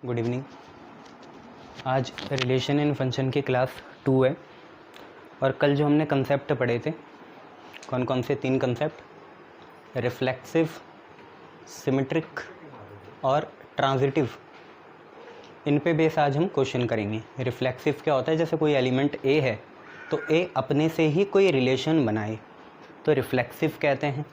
Good evening. आज relation in function की class 2 है और कल जो हमने कंसेप्ट पढ़े थे, कौन कौन से 3 कंसेप्ट, रिफ्लेक्सिव, सिमेट्रिक और ट्रांजिटिव, इन पे बेस आज हम क्वेश्चन करेंगे। रिफ्लेक्सिव क्या होता है? जैसे कोई एलिमेंट ए है तो ए अपने से ही कोई रिलेशन बनाए तो रिफ्लेक्सिव कहते हैं।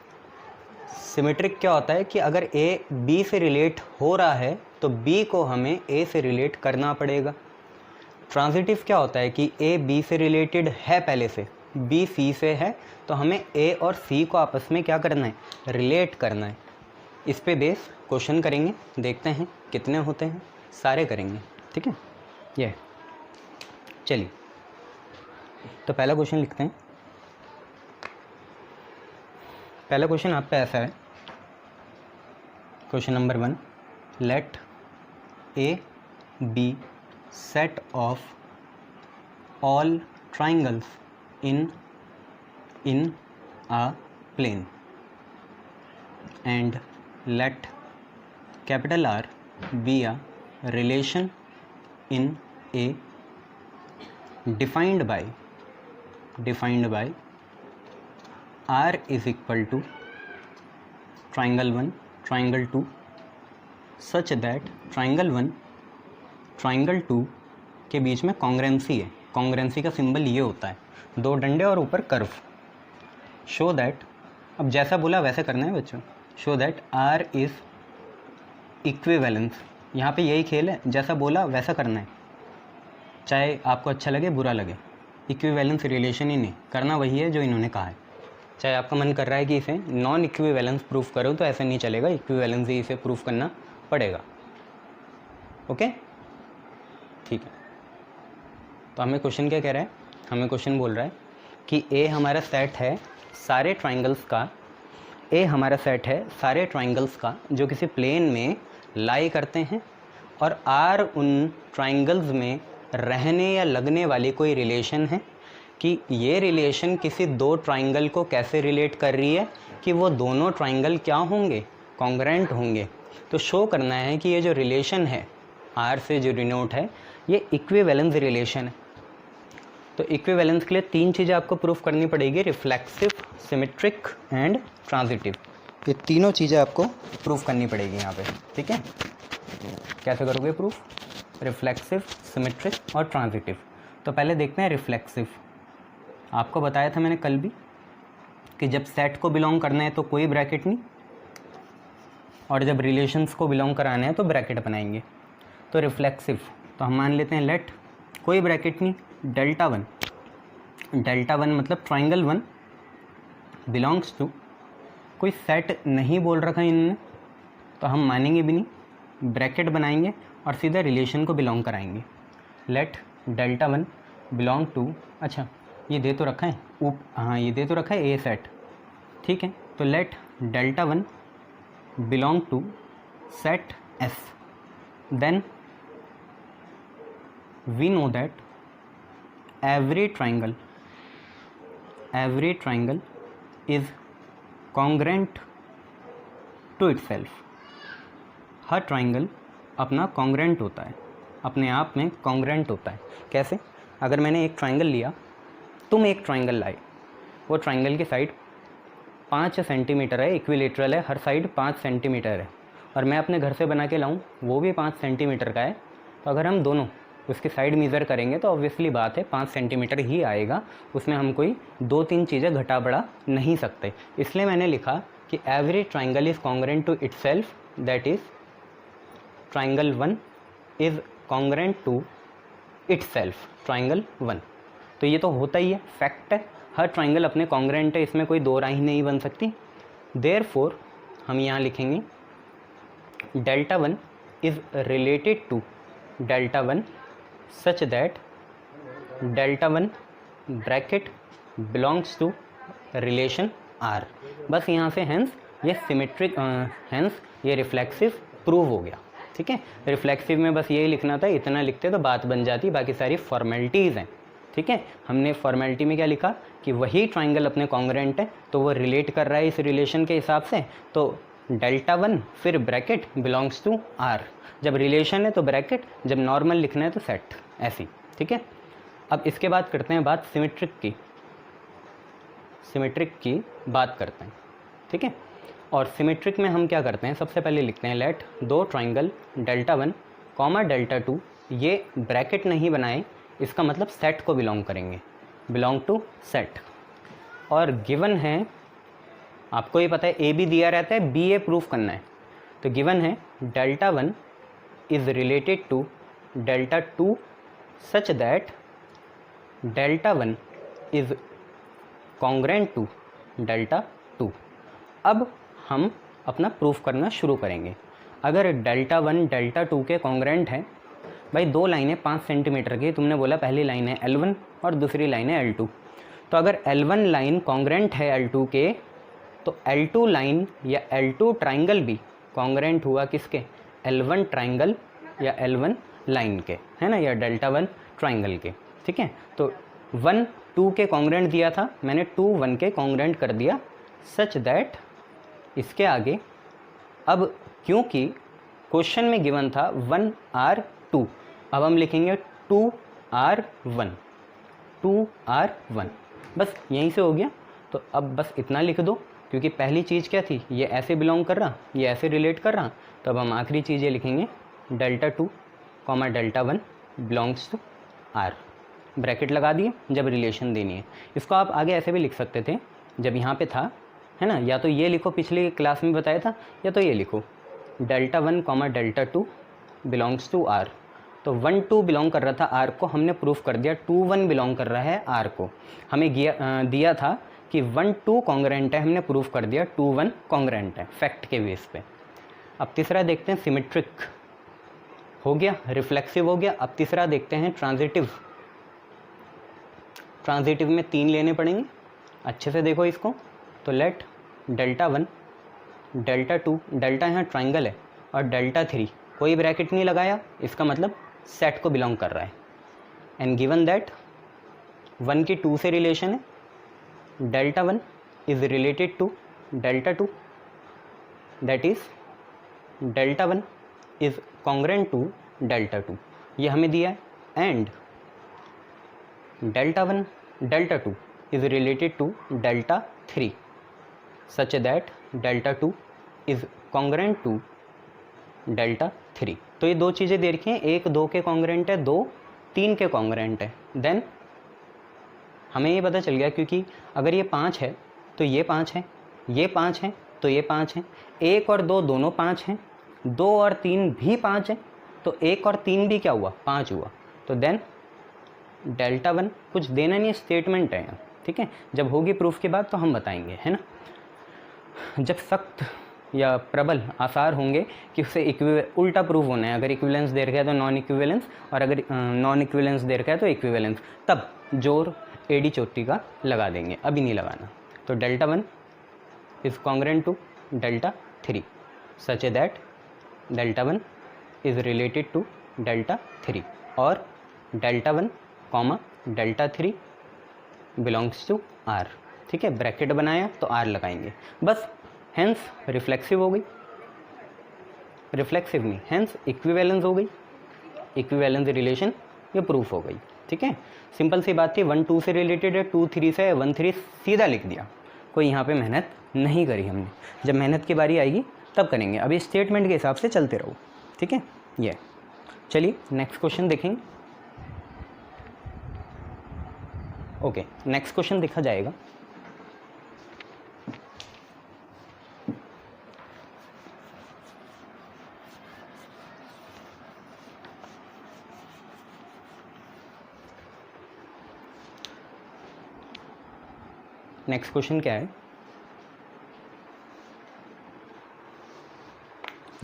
सिमेट्रिक क्या होता है कि अगर ए बी से रिलेट हो रहा है तो बी को हमें ए से रिलेट करना पड़ेगा। ट्रांजिटिव क्या होता है कि ए बी से रिलेटेड है, पहले से बी सी से है, तो हमें ए और सी को आपस में क्या करना है, रिलेट करना है। इस पे बेस क्वेश्चन करेंगे, देखते हैं कितने होते हैं, सारे करेंगे, ठीक है। ये चलिए, तो पहला क्वेश्चन लिखते हैं। पहला क्वेश्चन आप पे ऐसा है, question number 1, let A B set of all triangles in a plane and let capital R be a relation in A defined by R is equal to triangle 1 triangle 2 such that triangle 1 triangle 2 के बीच में कॉन्ग्रेंसी है। कॉन्ग्रेंसी का symbol ये होता है, 2 डंडे और ऊपर कर्व। शो दैट, अब जैसा बोला वैसे करना है बच्चों, show that R is equivalence. यहाँ पे यही खेल है, जैसा बोला वैसा करना है, चाहे आपको अच्छा लगे बुरा लगे। इक्विवेलेंस रिलेशन ही नहीं करना, वही है जो इन्होंने कहा है। चाहे आपका मन कर रहा है कि इसे नॉन इक्विवेलेंस प्रूफ करो तो ऐसे नहीं चलेगा, इक्विवेलेंस ही इसे प्रूफ करना पड़ेगा। ओके, ठीक है। तो हमें क्वेश्चन क्या कह रहा है, हमें क्वेश्चन बोल रहा है कि ए हमारा सेट है सारे ट्राइंगल्स का, ए हमारा सेट है सारे ट्राइंगल्स का जो किसी प्लेन में लाई करते हैं, और आर उन ट्राइंगल्स में रहने या लगने वाली कोई रिलेशन है, कि ये रिलेशन किसी 2 ट्राइंगल को कैसे रिलेट कर रही है कि वो दोनों ट्राइंगल क्या होंगे, कॉन्ग्रेंट होंगे। तो शो करना है कि ये जो रिलेशन है आर से जो डिनोट है ये इक्विवेलेंस रिलेशन है। तो इक्विवेलेंस के लिए 3 चीज़ें आपको प्रूफ करनी पड़ेगी, रिफ्लेक्सिव, सिमेट्रिक एंड ट्रांजिटिव। ये तीनों चीज़ें आपको प्रूफ करनी पड़ेगी यहाँ पे, ठीक है। कैसे करोगे प्रूफ? रिफ्लेक्सिव, सिमेट्रिक और ट्रांजिटिव। तो पहले देखते हैं रिफ्लेक्सिव। आपको बताया था मैंने कल भी कि जब सेट को बिलोंग करना है तो कोई ब्रैकेट नहीं, और जब रिलेशंस को बिलोंग कराना है तो ब्रैकेट बनाएंगे। तो रिफ्लेक्सिव, तो हम मान लेते हैं लेट, कोई ब्रैकेट नहीं, डेल्टा 1 मतलब ट्राइंगल 1 बिलोंग्स टू, कोई सेट नहीं बोल रखा इन्होंने तो हम मानेंगे भी नहीं, ब्रैकेट बनाएंगे और सीधा रिलेशन को बिलोंग कराएंगे। लेट डेल्टा 1 बिलोंग टू, अच्छा ये दे तो रखा है हाँ ये दे तो रखा है ए सेट, ठीक है। तो let delta 1 belong to set S, then we know that every triangle is congruent to itself। हर ट्राइंगल अपना कॉन्ग्रेंट होता है, अपने आप में कॉन्ग्रेंट होता है। कैसे? अगर मैंने एक ट्राइंगल लिया, तुम एक ट्राइंगल लाए, वो ट्राइंगल की साइड 5 सेंटीमीटर है, इक्विलेटरल है, हर साइड 5 सेंटीमीटर है, और मैं अपने घर से बना के लाऊं वो भी 5 सेंटीमीटर का है, तो अगर हम दोनों उसकी साइड मेज़र करेंगे तो ऑब्वियसली बात है 5 सेंटीमीटर ही आएगा, उसमें हम कोई 2-3 चीज़ें घटा बढ़ा नहीं सकते। इसलिए मैंने लिखा कि every triangle is congruent to itself, that is triangle 1 is congruent to itself, triangle 1। तो ये तो होता ही है, फैक्ट है, हर ट्राइंगल अपने कॉन्ग्रेंट है, इसमें कोई दो राय नहीं बन सकती। देयरफॉर हम यहाँ लिखेंगे delta 1 is related to delta 1 such that delta 1 bracket belongs to relation R। बस यहाँ से हैंस ये सिमेट्रिक, हैंस ये रिफ्लेक्सिव प्रूव हो गया, ठीक है। रिफ्लेक्सिव में बस यही लिखना था, इतना लिखते तो बात बन जाती, बाकी सारी फॉर्मेलिटीज़ हैं, ठीक है। हमने फॉर्मेलिटी में क्या लिखा कि वही ट्राइंगल अपने कॉन्ग्रेंट है तो वो रिलेट कर रहा है इस रिलेशन के हिसाब से, तो डेल्टा वन फिर ब्रैकेट बिलोंग्स टू आर। जब रिलेशन है तो ब्रैकेट, जब नॉर्मल लिखना है तो सेट, ऐसी। ठीक है, अब इसके बाद करते हैं बात सिमेट्रिक की। सिमेट्रिक की बात करते हैं। ठीक है, और सिमेट्रिक में हम क्या करते हैं, सबसे पहले लिखते हैं लेट दो triangle delta one comma delta two, ये ब्रैकेट नहीं बनाए, इसका मतलब सेट को बिलोंग करेंगे, बिलोंग टू सेट। और गिवन है, आपको ये पता है ए बी दिया रहता है, बी ए प्रूफ करना है, तो गिवन है delta one is related to delta two such that delta one is congruent to delta two. अब हम अपना प्रूफ करना शुरू करेंगे। अगर डेल्टा वन डेल्टा टू के कॉन्ग्रेंट है, भाई दो लाइनें 5 सेंटीमीटर की, तुमने बोला पहली लाइन है L1 और दूसरी लाइन है L2, तो अगर L1 लाइन कॉन्ग्रेंट है L2 के, तो L2 लाइन या L2 ट्राइंगल भी कॉन्ग्रेंट हुआ किसके, L1 ट्राइंगल या L1 लाइन के, है ना, या डेल्टा वन ट्राइंगल के। ठीक है, तो 1 2 के कॉन्ग्रेंट दिया था, मैंने 2 1 के कॉन्ग्रेंट कर दिया, सच दैट इसके आगे, अब क्योंकि क्वेश्चन में गिवन था 1R2, अब हम लिखेंगे 2R1, 2R1, बस यहीं से हो गया। तो अब बस इतना लिख दो, क्योंकि पहली चीज़ क्या थी, ये ऐसे बिलोंग कर रहा, ये ऐसे रिलेट कर रहा, तो अब हम आखिरी चीज़ ये लिखेंगे delta two comma delta one belongs to R, bracket लगा दिए जब रिलेशन देनी है। इसको आप आगे ऐसे भी लिख सकते थे, जब यहाँ पे था, है ना, या तो ये लिखो, पिछली क्लास में बताया था, या तो ये लिखो delta one comma delta two belongs to R. तो 1 2 बिलोंग कर रहा था आर को, हमने प्रूफ कर दिया 2 1 बिलोंग कर रहा है आर को। हमें दिया था कि 1 2 कॉन्ग्रेंट है, हमने प्रूफ कर दिया 2 1 कॉन्ग्रेंट है, फैक्ट के बेस पे। अब तीसरा देखते हैं सिमेट्रिक, हो गया, रिफ्लेक्सिव हो गया। अब तीसरा देखते हैं ट्रांजिटिव। ट्रांजिटिव में 3 लेने पड़ेंगे, अच्छे से देखो इसको। तो let delta one delta to, delta यहाँ ट्राइंगल है, और डेल्टा थ्री कोई ब्रैकेट नहीं लगाया, इसका मतलब सेट को बिलोंग कर रहा है। एंड गिवन दैट 1 की 2 से रिलेशन है, delta one is related to delta two, that is delta one is congruent to delta two, ये हमें दिया है। And delta one delta two is related to delta three such that delta two is congruent to delta three. तो ये दो चीज़ें दे रखी हैं, 1 2 के कॉन्ग्रेंट है, 2 3 के कॉन्ग्रेंट है। देन हमें ये पता चल गया, क्योंकि अगर ये 5 है तो ये 5 है, ये 5 है तो ये 5 है, 1 और 2 दोनों 5 हैं, 2 और 3 भी 5 है, तो 1 और 3 भी क्या हुआ, 5 हुआ। तो देन डेल्टा वन, कुछ देना नहीं, स्टेटमेंट है यहाँ। ठीक है, जब होगी प्रूफ के बाद तो हम बताएंगे, है ना। जब सख्त या प्रबल आसार होंगे कि उसे उल्टा प्रूफ होना है, अगर इक्विवेलेंस दे रखा है तो नॉन इक्विवेलेंस, और अगर नॉन इक्विवेलेंस दे रखा है तो इक्विवेलेंस, तब जोर एडी चोटी का लगा देंगे, अभी नहीं लगाना। तो delta one is congruent to delta three such that delta one is related to delta three, और delta one comma delta three belongs to R. ठीक है, ब्रैकेट बनाया तो आर लगाएंगे, बस। हेंस रिफ्लेक्सिव हो गई, रिफ्लेक्सिव नहीं, हेंस इक्विवेलेंस हो गई, इक्विवेलेंस रिलेशन ये प्रूफ हो गई। ठीक है, सिंपल सी बात थी, 1 2 से रिलेटेड है, 2 3 से 1 3 सीधा लिख दिया, कोई यहाँ पे मेहनत नहीं करी हमने। जब मेहनत की बारी आएगी तब करेंगे, अभी स्टेटमेंट के हिसाब से चलते रहो। ठीक है, ये चलिए नेक्स्ट क्वेश्चन देखेंगे। ओके, नेक्स्ट क्वेश्चन देखा जाएगा। नेक्स्ट क्वेश्चन क्या है,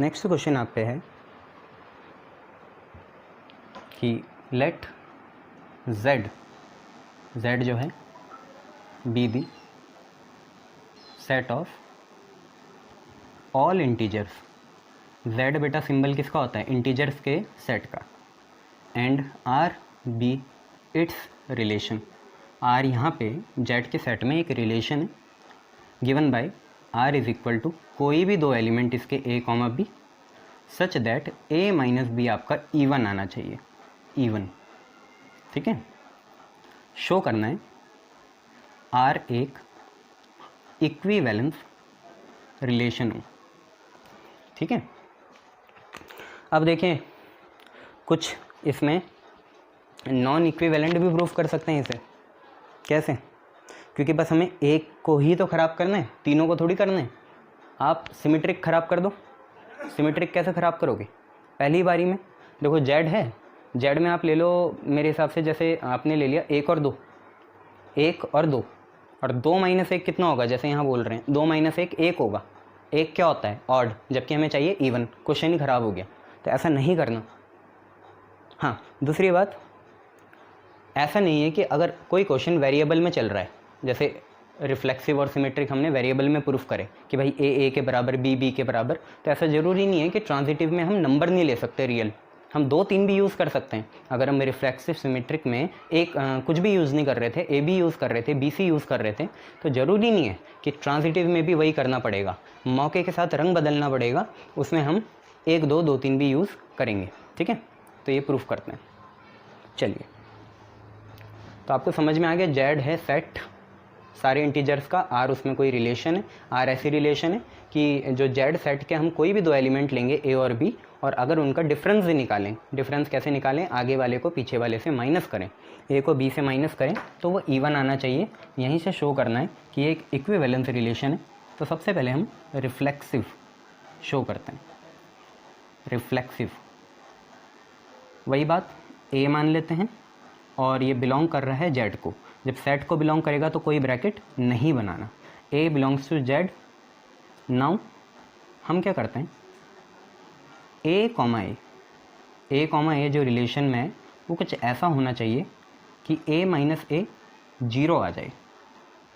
नेक्स्ट क्वेश्चन आप पे है कि लेट z, z जो है be the set of all integers, z बेटा सिंबल किसका होता है, इंटीजर्स के सेट का, and R be its relation, R यहाँ पे z के सेट में एक रिलेशन है, given by R is equal to कोई भी दो एलिमेंट इसके a comma B such that a minus b आपका इवन आना चाहिए, इवन। ठीक है, शो करना है आर एक इक्विवेलेंस रिलेशन हो। ठीक है, अब देखें कुछ इसमें नॉन इक्विवेलेंट भी प्रूफ कर सकते हैं इसे। कैसे? क्योंकि बस हमें एक को ही तो ख़राब करना है, तीनों को थोड़ी करना है। आप सिमेट्रिक ख़राब कर दो। सिमेट्रिक कैसे ख़राब करोगे? पहली बारी में देखो जेड है, जेड में आप ले लो मेरे हिसाब से, जैसे आपने ले लिया 1 और 2, 1 और 2, और 2 माइनस 1 कितना होगा? जैसे यहाँ बोल रहे हैं 2 माइनस 1 1 होगा। 1 क्या होता है? ऑड, जबकि हमें चाहिए इवन। क्वेश्चन ही ख़राब हो गया। तो ऐसा नहीं करना। हाँ, दूसरी बात, ऐसा नहीं है कि अगर कोई क्वेश्चन वेरिएबल में चल रहा है, जैसे रिफ्लेक्सिव और सिमेट्रिक हमने वेरिएबल में प्रूफ करे कि भाई ए के बराबर, बी के बराबर, तो ऐसा ज़रूरी नहीं है कि ट्रांजिटिव में हम नंबर नहीं ले सकते रियल। हम 2 3 भी यूज़ कर सकते हैं। अगर हम रिफ्लेक्सिव सिमेट्रिक में कुछ भी यूज़ नहीं कर रहे थे, ए बी यूज़ कर रहे थे, बी सी यूज़ कर रहे थे, तो ज़रूरी नहीं है कि ट्रांजिटिव में भी वही करना पड़ेगा। मौके के साथ रंग बदलना पड़ेगा, उसमें हम 1 2 2 3 भी यूज़ करेंगे। ठीक है, तो ये प्रूफ करते हैं। चलिए, तो आपको समझ में आ गया, जेड है सेट सारे इंटीजर्स का, आर उसमें कोई रिलेशन है। आर ऐसी रिलेशन है कि जो जेड सेट के हम कोई भी दो एलिमेंट लेंगे ए और बी, और अगर उनका डिफरेंस भी निकालें, डिफरेंस कैसे निकालें? आगे वाले को पीछे वाले से माइनस करें, ए को बी से माइनस करें तो वो इवन आना चाहिए। यहीं से शो करना है कि एक इक्विवेलेंस रिलेशन है। तो सबसे पहले हम रिफ्लेक्सिव शो करते हैं। रिफ्लेक्सिव, वही बात, ए मान लेते हैं और ये बिलोंग कर रहा है जेड को। जब सेट को बिलोंग करेगा तो कोई ब्रैकेट नहीं बनाना। ए बिलोंग्स टू जेड। नाउ हम क्या करते हैं, ए कॉमा ए जो रिलेशन में है वो कुछ ऐसा होना चाहिए कि ए माइनस ए 0 आ जाए।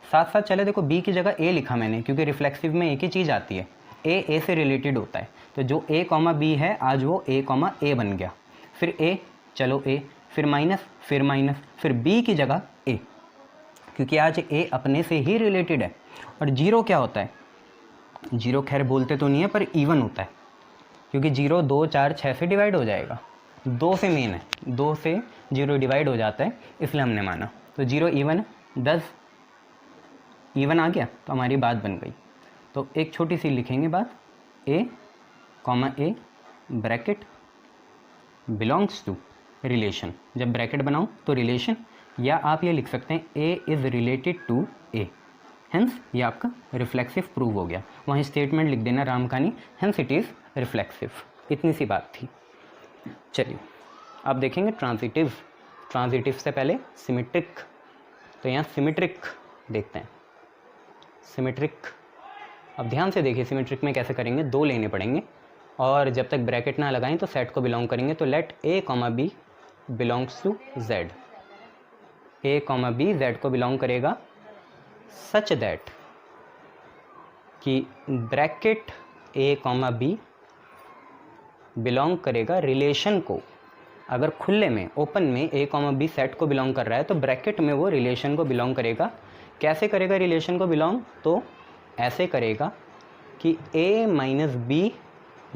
साथ साथ चले, देखो बी की जगह ए लिखा मैंने, क्योंकि रिफ्लेक्सिव में एक ही चीज़ आती है, ए से रिलेटेड होता है। तो जो ए कॉमा बी है आज वो ए कॉमा ए बन गया। फिर ए, चलो ए, फिर माइनस, फिर बी की जगह ए, क्योंकि आज ए अपने से ही रिलेटेड है। और 0 क्या होता है? 0 खैर बोलते तो नहीं है, पर इवन होता है, क्योंकि 0 2 4 6 से डिवाइड हो जाएगा। 2 से मेन है, 2 से 0 डिवाइड हो जाता है, इसलिए हमने माना। तो 0 इवन है, 10 इवन आ गया, तो हमारी बात बन गई। तो एक छोटी सी लिखेंगे बात, a comma a bracket belongs to relation. जब ब्रैकेट बनाओ तो रिलेशन, या आप ये लिख सकते हैं a is related to a, hence ये आपका रिफ्लेक्सिव प्रूव हो गया। वहीं स्टेटमेंट लिख देना राम कहानी, हेंस इट इज़ रिफ्लेक्सिव। इतनी सी बात थी। चलिए अब देखेंगे ट्रांजिटिव। ट्रांजिटिव से पहले सिमेट्रिक, तो यहाँ सिमेट्रिक देखते हैं। सिमेट्रिक, अब ध्यान से देखिए सिमेट्रिक में कैसे करेंगे। 2 लेने पड़ेंगे और जब तक ब्रैकेट ना लगाएं तो सेट को बिलोंग करेंगे। तो let A comma B belongs to Z. A comma B Z को बिलोंग करेगा सच दैट कि bracket A comma B belong करेगा रिलेशन को। अगर खुले में, ओपन में ए कॉमा बी सेट को बिलोंग कर रहा है तो ब्रैकेट में वो रिलेशन को बिलोंग करेगा। कैसे करेगा रिलेशन को बिलोंग? तो ऐसे करेगा कि ए माइनस बी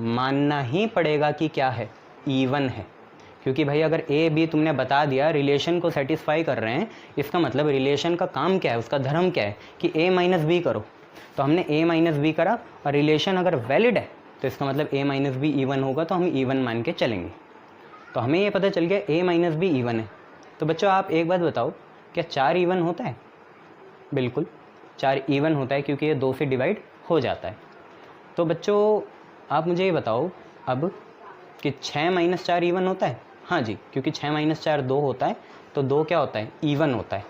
मानना ही पड़ेगा कि क्या है, इवन है। क्योंकि भाई अगर ए बी तुमने बता दिया रिलेशन को सेटिस्फाई कर रहे हैं, इसका मतलब रिलेशन का काम क्या है, उसका धर्म क्या है कि ए माइनस बी करो। तो हमने ए माइनस बी करा और रिलेशन अगर वैलिड है तो इसका मतलब ए माइनस बी इवन होगा, तो हम इवन मान के चलेंगे। तो हमें ये पता चल गया ए माइनस बी इवन है। तो बच्चों आप एक बात बताओ, क्या 4 इवन होता है? बिल्कुल 4 इवन होता है, क्योंकि ये 2 से डिवाइड हो जाता है। तो बच्चों आप मुझे ये बताओ अब कि 6 माइनस 4 इवन होता है? हाँ जी, क्योंकि 6 माइनस 4 2 होता है, तो 2 क्या होता है, इवन होता है।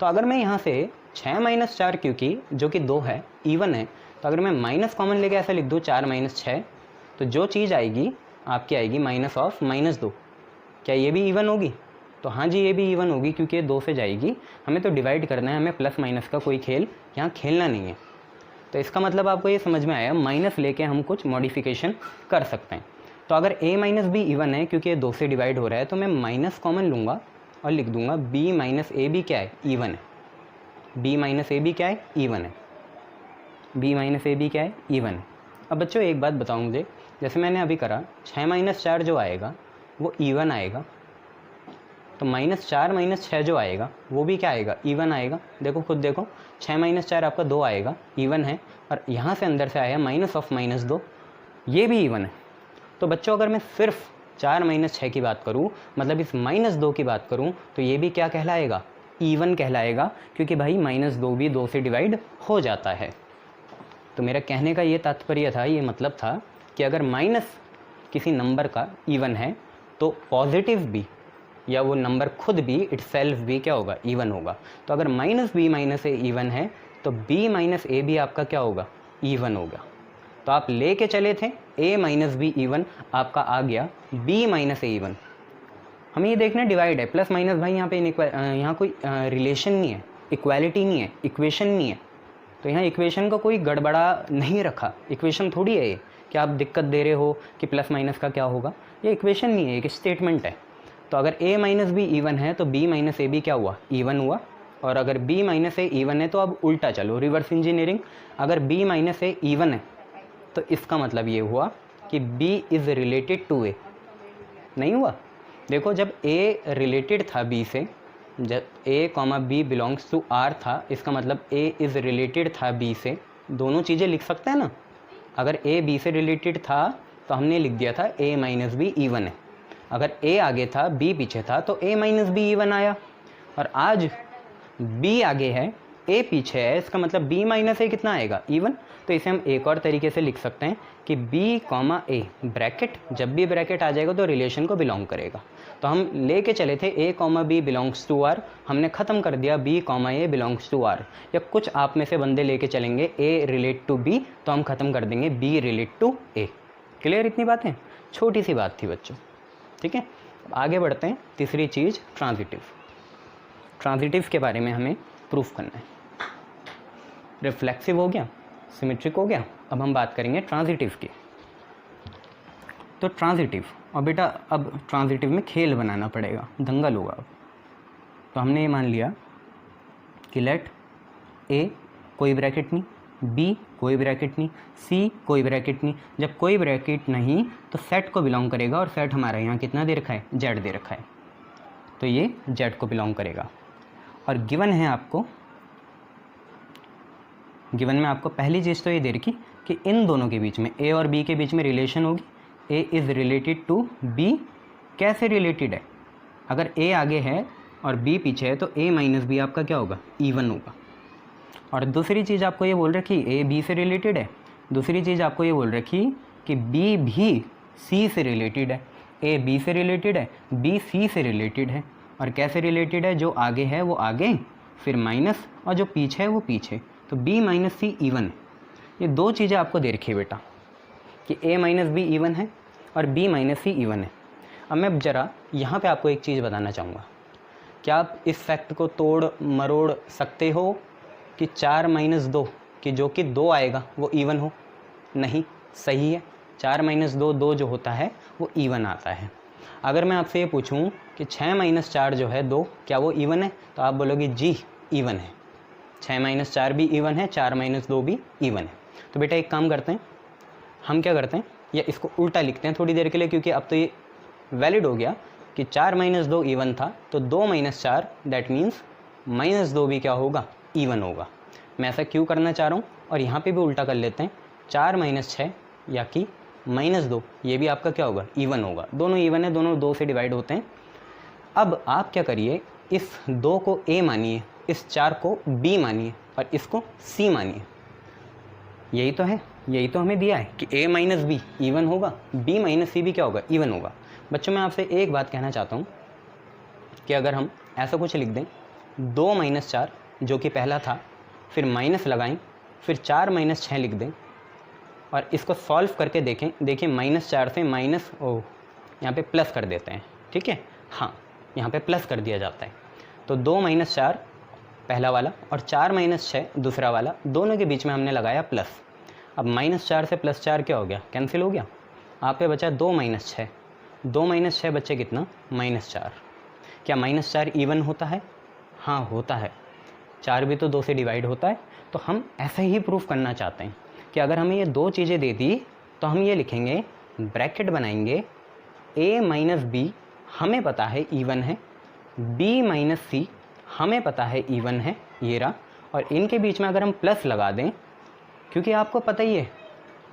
तो अगर मैं यहाँ से 6 माइनस 4, क्योंकि जो कि 2 है, इवन है, तो अगर मैं माइनस कॉमन लेके ऐसा लिख दूँ 4 माइनस 6, तो जो चीज़ आएगी आपकी आएगी माइनस ऑफ -2। क्या ये भी इवन होगी? तो हाँ जी ये भी इवन होगी, क्योंकि ये 2 से जाएगी। हमें तो डिवाइड करना है, हमें प्लस माइनस का कोई खेल यहाँ खेलना नहीं है। तो इसका मतलब आपको ये समझ में आया, माइनस लेके हम कुछ मॉडिफिकेशन कर सकते हैं। तो अगर a माइनस बी इवन है, क्योंकि ये 2 से डिवाइड हो रहा है, तो मैं माइनस कॉमन लूँगा और लिख दूँगा b माइनस ए बी क्या है, इवन है। b माइनस ए बी क्या है, इवन है। बी माइनस ए बी क्या है, इवन है। अब बच्चों एक बात बताओ मुझे, जैसे मैंने अभी करा 6 माइनस 4 जो आएगा वो इवन आएगा, तो -4 - 6 जो आएगा वो भी क्या आएगा, इवन आएगा। देखो खुद देखो, 6 माइनस 4 आपका 2 आएगा, इवन है, और यहाँ से अंदर से आया माइनस ऑफ -2, ये भी इवन है। तो बच्चों अगर मैं सिर्फ 4 - 6 की बात करूँ, मतलब इस -2 की बात करूँ, तो ये भी क्या कहलाएगा, इवन कहलाएगा, क्योंकि भाई -2 भी 2 से डिवाइड हो जाता है। तो मेरा कहने का ये तात्पर्य था, ये मतलब था कि अगर माइनस किसी नंबर का इवन है तो पॉजिटिव भी या वो नंबर खुद भी इटसेल्फ भी क्या होगा, इवन होगा। तो अगर -b - a इवन है तो b - a भी आपका क्या होगा, इवन होगा। तो आप लेके चले थे a - b इवन, आपका आ गया b - a इवन। हमें ये देखना डिवाइड है, प्लस माइनस भाई यहाँ पे यहाँ कोई रिलेशन नहीं है, इक्वालिटी नहीं है, इक्वेशन नहीं है। तो यहाँ इक्वेशन का कोई गड़बड़ा नहीं रखा, इक्वेशन थोड़ी है ये कि आप दिक्कत दे रहे हो कि प्लस माइनस का क्या होगा, ये इक्वेशन नहीं है, एक स्टेटमेंट है। तो अगर a - b इवन है तो b - a भी क्या हुआ, इवन हुआ। और अगर b - a इवन है तो अब उल्टा चलो, रिवर्स इंजीनियरिंग, अगर b - a इवन है तो इसका मतलब ये हुआ कि b is related to a, नहीं हुआ। देखो जब a रिलेटेड था b से, जब a, b belongs to r था, इसका मतलब a इज़ रिलेटेड था b से, दोनों चीज़ें लिख सकते हैं ना। अगर a b से रिलेटेड था तो हमने लिख दिया था a - b इवन है। अगर a आगे था b पीछे था तो a - b इवन आया। और आज b आगे है a पीछे है, इसका मतलब b - a कितना आएगा, इवन। तो इसे हम एक और तरीके से लिख सकते हैं कि b, a ब्रैकेट, जब भी ब्रैकेट आ जाएगा तो रिलेशन को बिलोंग करेगा। तो हम लेके चले थे a, b belongs to r, हमने ख़त्म कर दिया b, a belongs to r। या कुछ आप में से बंदे लेके चलेंगे a रिलेट टू b, तो हम ख़त्म कर देंगे b relate to a। Clear इतनी बातें, छोटी सी बात थी बच्चों, ठीक है। अब आगे बढ़ते हैं, तीसरी चीज़ ट्रांजिटिव। ट्रांजिटिव के बारे में हमें प्रूफ करना है। रिफ्लेक्सिव हो गया, सिमेट्रिक हो गया, अब हम बात करेंगे ट्रांजिटिव की। तो ट्रांजिटिव, और बेटा अब ट्रांजिटिव में खेल बनाना पड़ेगा, दंगल होगा अब। तो हमने ये मान लिया कि लेट a कोई ब्रैकेट नहीं, b कोई ब्रैकेट नहीं, c कोई ब्रैकेट नहीं। जब कोई ब्रैकेट नहीं तो सेट को बिलोंग करेगा, और सेट हमारा यहाँ कितना दे रखा है, z दे रखा है, तो ये z को बिलोंग करेगा। और गिवन है आपको, गिवन में आपको पहली चीज़ तो ये दे रखी कि इन दोनों के बीच में, a और b के बीच में रिलेशन होगी, a is related to b। कैसे रिलेटेड है, अगर a आगे है और b पीछे है तो a - b आपका क्या होगा, इवन होगा। और दूसरी चीज़ आपको ये बोल रखी a b से रिलेटेड है, दूसरी चीज़ आपको ये बोल रखी कि b भी c से रिलेटेड है, a b से रिलेटेड है, b c से रिलेटेड है। और कैसे रिलेटेड है, जो आगे है वो आगे, फिर माइनस, और जो पीछे है वो पीछे, तो b - c इवन है। ये दो चीज़ें आपको दे रखी है बेटा कि a - b इवन है और b - c इवन है। अब मैं ज़रा यहाँ पे आपको एक चीज़ बताना चाहूँगा, क्या आप इस फैक्ट को तोड़ मरोड़ सकते हो कि 4 - 2 कि जो कि 2 आएगा वो इवन हो? नहीं, सही है, 4 - 2 2 जो होता है वो इवन आता है। अगर मैं आपसे ये पूछूं कि 6 - 4 जो है 2, क्या वो इवन है? तो आप बोलोगे जी इवन है, 6 - 4 भी इवन है, 4 - 2 भी इवन है। तो बेटा एक काम करते हैं, हम क्या करते हैं, या इसको उल्टा लिखते हैं थोड़ी देर के लिए, क्योंकि अब तो ये वैलिड हो गया कि 4 - 2 इवन था, तो 2 - 4 दैट मीन्स -2 भी क्या होगा, इवन होगा। मैं ऐसा क्यों करना चाह रहा हूँ, और यहाँ पे भी उल्टा कर लेते हैं, 4 - 6 या कि -2 ये भी आपका क्या होगा, इवन होगा। दोनों इवन है, दोनों 2 से डिवाइड होते हैं। अब आप क्या करिए, इस 2 को a मानिए, इस 4 को b मानिए और इसको c मानिए। यही तो है, यही तो हमें दिया है कि a - b इवन होगा, b - c भी क्या होगा, इवन होगा। बच्चों मैं आपसे एक बात कहना चाहता हूँ कि अगर हम ऐसा कुछ लिख दें, 2 - 4 जो कि पहला था, फिर माइनस लगाएं, फिर 4 - 6 लिख दें और इसको सॉल्व करके देखें। देखिए -4 से माइनस, ओह यहाँ पे प्लस कर देते हैं, ठीक है, हाँ यहाँ पे प्लस कर दिया जाता है। तो 2 - 4 पहला वाला और 4 - 6 दूसरा वाला, दोनों के बीच में हमने लगाया प्लस। अब -4 से +4 क्या हो गया, कैंसिल हो गया। आप पे बचा 2 - 6, 2 - 6 बच्चे कितना, -4। क्या -4 इवन होता है? हाँ होता है। 4 भी तो 2 से डिवाइड होता है। तो हम ऐसे ही प्रूफ करना चाहते हैं कि अगर हमें ये 2 चीज़ें दे दी तो हम ये लिखेंगे, ब्रैकेट बनाएंगे, a माइनस बी हमें पता है इवन है, b माइनस सी हमें पता है इवन है, ये रहा। और इनके बीच में अगर हम प्लस लगा दें, क्योंकि आपको पता ही है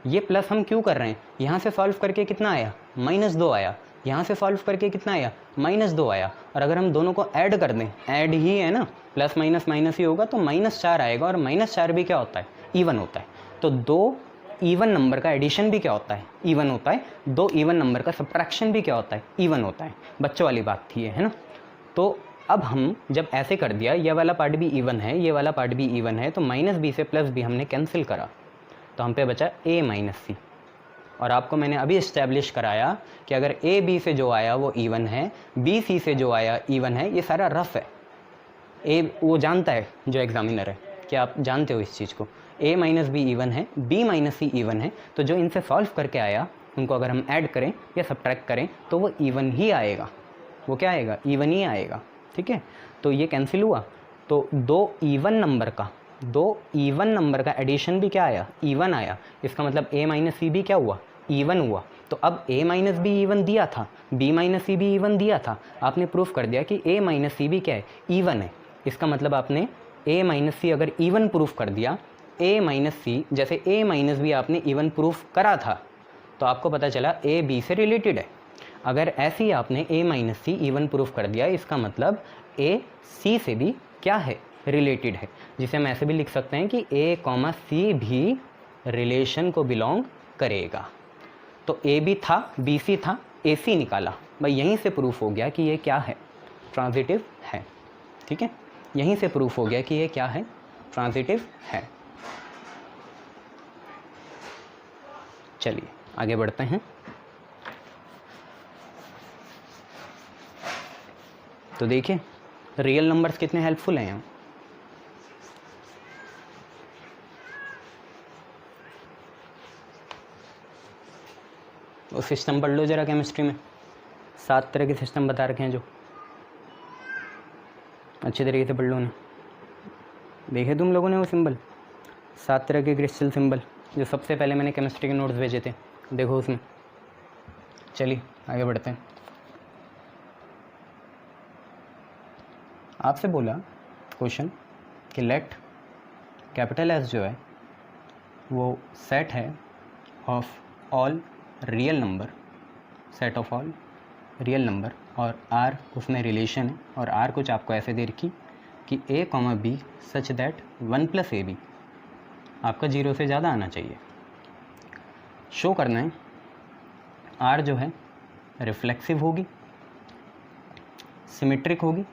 ये प्लस हम क्यों कर रहे हैं, यहाँ से सॉल्व करके कितना आया, -2 आया, यहाँ से सॉल्व करके कितना आया, -2 आया। और अगर हम दोनों को ऐड कर दें, ऐड ही है ना, प्लस माइनस माइनस ही होगा, तो -4 आएगा। और -4 भी क्या होता है, इवन होता है। तो 2 इवन नंबर का एडिशन भी क्या होता है, इवन होता है। 2 इवन नंबर का सब्ट्रैक्शन भी क्या होता है, इवन होता है। बच्चों वाली बात थी ये, है ना। तो अब हम जब ऐसे कर दिया, ये वाला पार्ट भी इवन है, ये वाला पार्ट भी इवन है, तो -b से +b हमने कैंसिल करा, तो हम पे बचा a माइनस सी। और आपको मैंने अभी इस्टेब्लिश कराया कि अगर a b से जो आया वो इवन है, b c से जो आया इवन है। ये सारा रफ है, a वो जानता है जो एग्जामिनर है, कि आप जानते हो इस चीज़ को। a माइनस बी इवन है, b माइनस सी इवन है, तो जो इनसे सॉल्व करके आया उनको अगर हम ऐड करें या सब्ट्रैक्ट करें तो वो इवन ही आएगा। वो क्या आएगा, इवन ही आएगा। ठीक है, तो ये कैंसिल हुआ। तो 2 इवन नंबर का एडिशन भी क्या आया, इवन आया। इसका मतलब a माइनस सी भी क्या हुआ, इवन हुआ। तो अब a माइनस बी इवन दिया था, b माइनस सी भी इवन दिया था, आपने प्रूफ कर दिया कि a माइनस सी भी क्या है, इवन है। इसका मतलब आपने a माइनस सी अगर इवन प्रूफ कर दिया, a माइनस सी जैसे a माइनस बी आपने इवन प्रूफ करा था, तो आपको पता चला a b से रिलेटेड है। अगर ऐसे ही आपने a minus C even proof कर दिया, इसका मतलब a c से भी क्या है, रिलेटेड है। जिसे हम ऐसे भी लिख सकते हैं कि a कॉमा सी भी रिलेशन को बिलोंग करेगा। तो a भी था, b c था, a c निकाला, भाई यहीं से प्रूफ हो गया कि ये क्या है, ट्रांजिटिव है। ठीक है, यहीं से प्रूफ हो गया कि ये क्या है, ट्रांजिटिव है। चलिए आगे बढ़ते हैं। तो देखिए रियल नंबर्स कितने हेल्पफुल हैं यहाँ। वो सिस्टम पढ़ लो ज़रा केमिस्ट्री में, 7 तरह के सिस्टम बता रखे हैं, जो अच्छे तरीके से पढ़ लो ना। देखे तुम लोगों ने वो सिंबल, 7 तरह के क्रिस्टल सिंबल, जो सबसे पहले मैंने केमिस्ट्री के नोट्स भेजे थे, देखो उसमें। चलिए आगे बढ़ते हैं। आपसे बोला क्वेश्चन कि लेट कैपिटल एस जो है वो सेट है of all real number, set of all real number, और आर उसमें रिलेशन है। और आर कुछ आपको ऐसे दे रखी कि a comma B such that 1 + ab आपका 0 से ज़्यादा आना चाहिए। शो करना है आर जो है रिफ्लेक्सिव होगी, सिमेट्रिक होगी,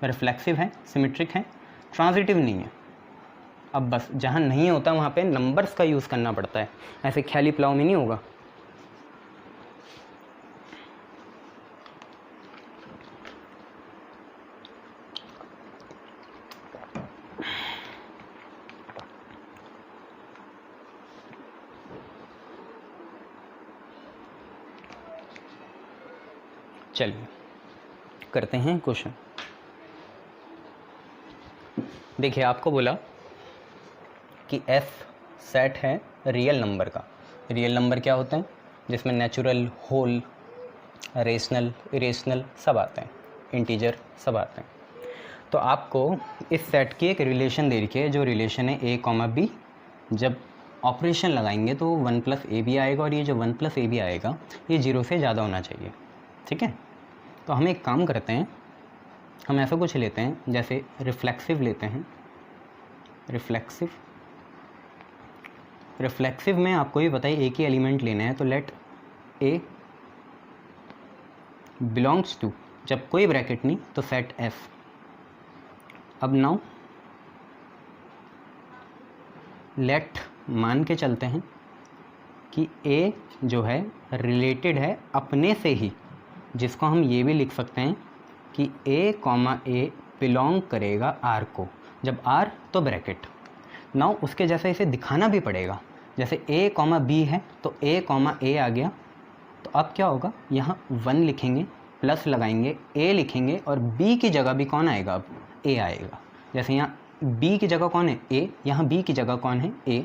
रिफ्लेक्सिव है, सिमेट्रिक है, ट्रांजिटिव नहीं है। अब बस जहाँ नहीं होता वहाँ पे नंबर्स का यूज़ करना पड़ता है, ऐसे ख्याली पुलाव में नहीं होगा। चलिए करते हैं क्वेश्चन। देखिए आपको बोला कि एफ सेट है रियल नंबर का। रियल नंबर क्या होते हैं, जिसमें नेचुरल, होल, रेशनल, इरेशनल सब आते हैं, इंटीजर सब आते हैं। तो आपको इस सेट की एक रिलेशन दे रखी है, जो रिलेशन है a कॉमा बी। जब ऑपरेशन लगाएंगे तो 1 + ab आएगा, और ये जो 1 + ab आएगा ये 0 से ज़्यादा होना चाहिए। ठीक है, तो हम एक काम करते हैं, हम ऐसा कुछ लेते हैं जैसे रिफ्लेक्सिव लेते हैं। रिफ्लेक्सिव में आपको भी पता है एक ही एलिमेंट लेना है, तो लेट a बिलोंग्स टू, जब कोई ब्रैकेट नहीं तो सेट f। अब नाउ लेट मान के चलते हैं कि a जो है रिलेटेड है अपने से ही, जिसको हम ये भी लिख सकते हैं कि a कॉमा a बिलोंग करेगा r को। जब r तो ब्रैकेट। नाउ उसके जैसा इसे दिखाना भी पड़ेगा, जैसे a कॉमा b है तो a कॉमा a आ गया, तो अब क्या होगा, यहाँ 1 लिखेंगे, प्लस लगाएंगे, a लिखेंगे, और b की जगह भी कौन आएगा, अब a आएगा। जैसे यहाँ b की जगह कौन है a, यहाँ b की जगह कौन है a,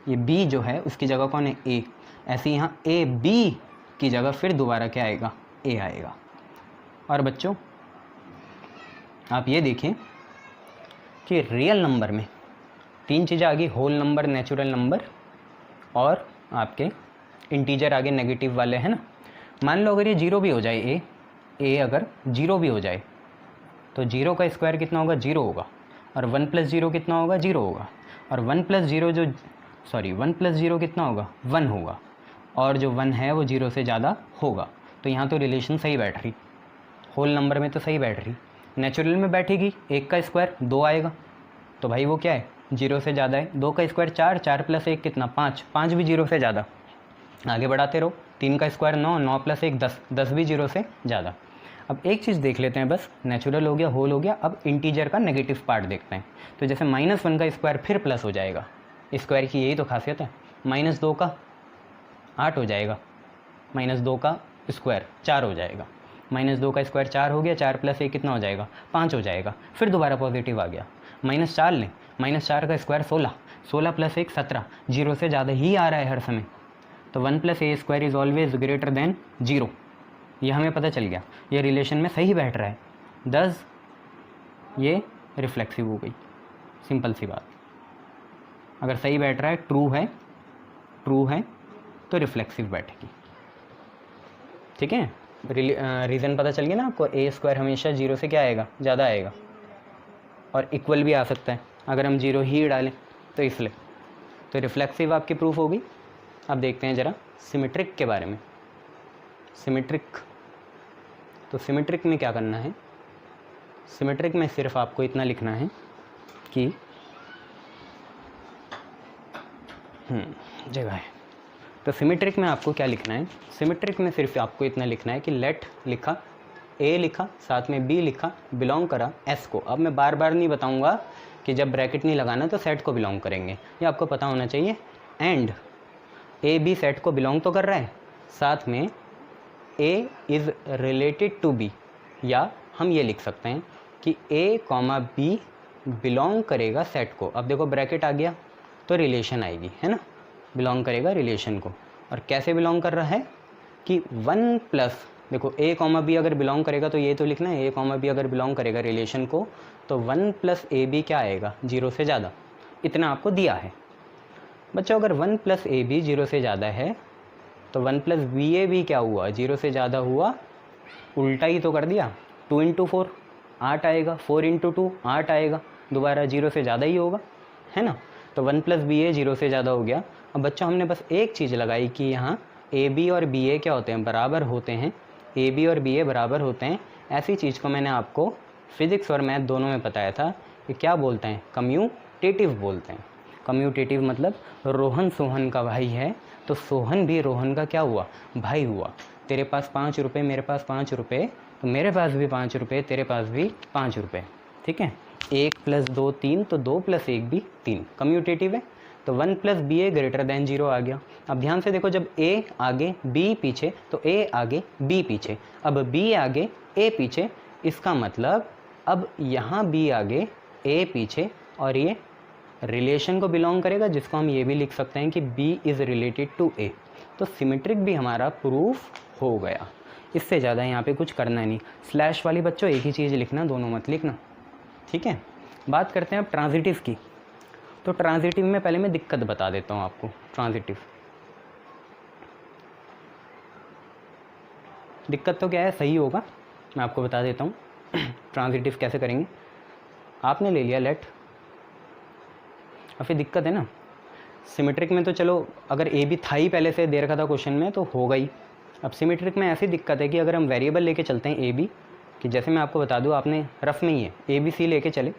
ये b जो है उसकी जगह कौन है a, ऐसे यहाँ a b की जगह फिर दोबारा क्या आएगा a आएगा। और बच्चों आप ये देखें कि रियल नंबर में 3 चीज़ें आ गई, होल नंबर, नेचुरल नंबर और आपके इंटीजर आगे नेगेटिव वाले, है ना। मान लो अगर ये 0 भी हो जाए a अगर 0 भी हो जाए तो 0 का स्क्वायर कितना होगा 0 होगा, और 1 + 0 कितना होगा 0 होगा, और 1 + 0 कितना होगा 1 होगा, और जो 1 है वो 0 से ज़्यादा होगा। तो यहाँ तो रिलेशन सही बैठ रही, होल नंबर में तो सही बैठ रही। नेचुरल में बैठेगी 1 का स्क्वायर 2 आएगा, तो भाई वो क्या है 0 से ज़्यादा है। 2 का स्क्वायर 4, 4 + 1 कितना 5, 5 भी 0 से ज़्यादा। आगे बढ़ाते रहो, 3 का स्क्वायर 9, 9 + 1 10, 10 भी 0 से ज़्यादा। अब एक चीज़ देख लेते हैं बस, नेचुरल हो गया, होल हो गया, अब इंटीजर का नेगेटिव पार्ट देखते हैं। तो जैसे -1 का स्क्वायर फिर प्लस हो जाएगा, स्क्वायर की यही तो खासियत है। -2 का 8 हो जाएगा, -2 का स्क्वायर 4 हो जाएगा, -2 का स्क्वायर 4 हो गया, 4 + 1 कितना हो जाएगा 5 हो जाएगा। फिर दोबारा पॉजिटिव आ गया, -4 लें, -4 का स्क्वायर 16, 16 + 1 17, 0 से ज़्यादा ही आ रहा है हर समय। तो 1 + a² is always greater than 0, ये हमें पता चल गया, ये रिलेशन में सही बैठ रहा है। 10 ये रिफ्लेक्सिव हो गई, सिंपल सी बात। अगर सही बैठ रहा है, ट्रू है तो रिफ्लेक्सिव बैठेगी। ठीक है, रीज़न पता चल गया ना आपको, a² हमेशा 0 से क्या आएगा ज़्यादा आएगा, और इक्वल भी आ सकता है अगर हम 0 ही डालें तो, इसलिए तो रिफ्लेक्सिव आपकी प्रूफ होगी। अब देखते हैं ज़रा सिमेट्रिक के बारे में। सिमेट्रिक, तो सिमेट्रिक में क्या करना है, सिमेट्रिक में सिर्फ आपको इतना लिखना है कि जगह है, तो सिमेट्रिक में आपको क्या लिखना है, सिमेट्रिक में सिर्फ आपको इतना लिखना है कि लेट लिखा, a लिखा, साथ में b लिखा, बिलोंग करा s को। अब मैं बार बार नहीं बताऊंगा कि जब ब्रैकेट नहीं लगाना तो सेट को बिलोंग करेंगे, ये आपको पता होना चाहिए। एंड a b सेट को बिलोंग तो कर रहा है, साथ में a is related to b, या हम ये लिख सकते हैं कि a, b बिलोंग करेगा सेट को। अब देखो ब्रैकेट आ गया तो रिलेशन आएगी, है ना, बिलोंग करेगा रिलेशन को। और कैसे बिलोंग कर रहा है कि 1+ देखो a, b अगर बिलोंग करेगा तो ये तो लिखना है, a, b अगर बिलोंग करेगा रिलेशन को तो 1 + ab क्या आएगा 0 से ज़्यादा, इतना आपको दिया है बच्चों। अगर 1 + ab 0 से ज़्यादा है तो 1 + ba भी क्या हुआ 0 से ज़्यादा हुआ, उल्टा ही तो कर दिया। 2 × 4 8 आएगा, 4 × 2 8 आएगा, दोबारा 0 से ज़्यादा ही होगा, है ना। तो 1 + ba 0 से ज़्यादा हो गया। अब बच्चों हमने बस एक चीज़ लगाई कि यहाँ ab और ba क्या होते हैं बराबर होते हैं, ab और ba बराबर होते हैं। ऐसी चीज़ को मैंने आपको फिज़िक्स और मैथ दोनों में बताया था कि क्या बोलते हैं, कम्यूटेटिव बोलते हैं। कम्यूटेटिव मतलब रोहन सोहन का भाई है तो सोहन भी रोहन का क्या हुआ भाई हुआ। तेरे पास 5 रुपये, मेरे पास 5 रुपये, तो मेरे पास भी 5 रुपये, तेरे पास भी 5 रुपये, ठीक है। 1 + 2 3, तो 2 + 1 भी 3, कम्यूटेटिव है। तो 1 + ba ग्रेटर देन 0 आ गया। अब ध्यान से देखो, जब a आगे b पीछे तो a आगे b पीछे, अब b आगे a पीछे, इसका मतलब अब यहाँ b आगे a पीछे, और ये रिलेशन को बिलोंग करेगा, जिसको हम ये भी लिख सकते हैं कि b is related to a। तो सिमेट्रिक भी हमारा प्रूफ हो गया। इससे ज़्यादा यहाँ पे कुछ करना नहीं। स्लैश वाली बच्चों एक ही चीज़ लिखना, दोनों मत लिखना, ठीक है। बात करते हैं अब ट्रांजिटिव की। तो ट्रांजिटिव में पहले मैं दिक्कत बता देता हूँ आपको। ट्रांजिटिव दिक्कत तो क्या है, सही होगा, मैं आपको बता देता हूँ। ट्रांजिटिव कैसे करेंगे, आपने ले लिया लेट, और फिर दिक्कत है ना। सिमेट्रिक में तो चलो अगर ए बी था ही पहले से दे रखा था क्वेश्चन में तो हो गई। अब सिमेट्रिक में ऐसी दिक्कत है कि अगर हम वेरिएबल लेके चलते हैं ए बी, कि जैसे मैं आपको बता दूँ, आपने रफ में ही है ए बी सी लेके चले,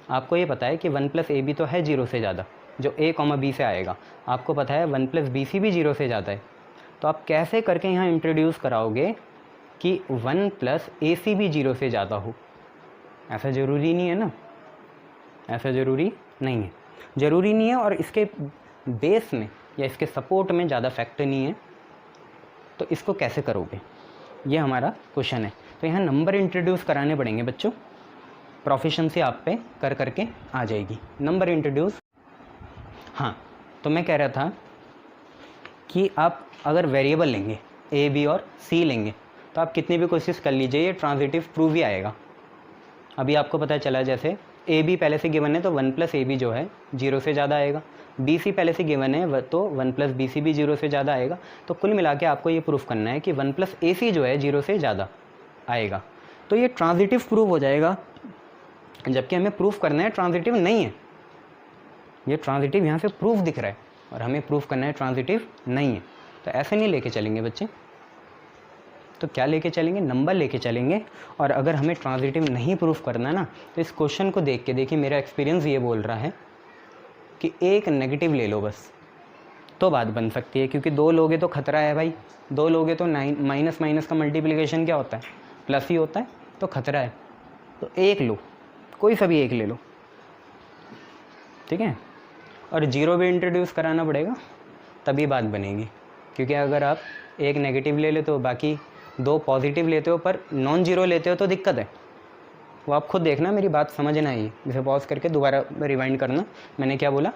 आपको ये पता है कि 1 + ab तो है 0 से ज़्यादा, जो a, b से आएगा। आपको पता है 1 + bc भी 0 से ज़्यादा है। तो आप कैसे करके यहाँ इंट्रोड्यूस कराओगे कि 1 + ac भी 0 से ज़्यादा हो? ऐसा ज़रूरी नहीं है ना, ऐसा ज़रूरी नहीं है, ज़रूरी नहीं है। और इसके बेस में या इसके सपोर्ट में ज़्यादा फैक्टर नहीं है, तो इसको कैसे करोगे, ये हमारा क्वेश्चन है। तो यहाँ नंबर इंट्रोड्यूस कराने पड़ेंगे बच्चों। प्रोफिशेंसी आप पे कर करके आ जाएगी। Number introduce. हाँ, तो मैं कह रहा था कि आप अगर वेरिएबल लेंगे ए बी और सी लेंगे तो आप कितनी भी कोशिश कर लीजिए ये ट्रांजिटिव प्रूव ही आएगा। अभी आपको पता चला जैसे ए बी पहले से गिवन है तो 1 + AB जो है 0 से ज़्यादा आएगा, बी सी पहले से गिवन है तो 1 + BC भी 0 से ज़्यादा आएगा। तो कुल मिला के आपको ये प्रूफ करना है कि 1 + AC जो है 0 से ज़्यादा आएगा, तो ये ट्रांजिटिव प्रूफ हो जाएगा। जबकि हमें प्रूफ करना है ट्रांजिटिव नहीं है, ये ट्रांजिटिव यहाँ से प्रूफ दिख रहा है और हमें प्रूफ करना है ट्रांजिटिव नहीं है। तो ऐसे नहीं लेके चलेंगे बच्चे, तो क्या लेके चलेंगे, नंबर लेके चलेंगे। और अगर हमें ट्रांजिटिव नहीं प्रूफ करना ना तो इस क्वेश्चन को देख के देखिए, मेरा एक्सपीरियंस ये बोल रहा है कि एक नेगेटिव ले लो बस, तो बात बन सकती है। क्योंकि 2 लोगे तो खतरा है भाई, 2 लोगे तो माइनस माइनस का मल्टीप्लिकेशन क्या होता है, प्लस ही होता है, तो खतरा है। तो एक लो, कोई सा भी एक ले लो, ठीक है। और 0 भी इंट्रोड्यूस कराना पड़ेगा तभी बात बनेगी। क्योंकि अगर आप एक नेगेटिव ले लेते हो, बाकी 2 पॉजिटिव लेते हो पर नॉन जीरो लेते हो तो दिक्कत है। वो आप खुद देखना, मेरी बात समझना ही, इसे पॉज करके दोबारा रिवाइंड करना। मैंने क्या बोला,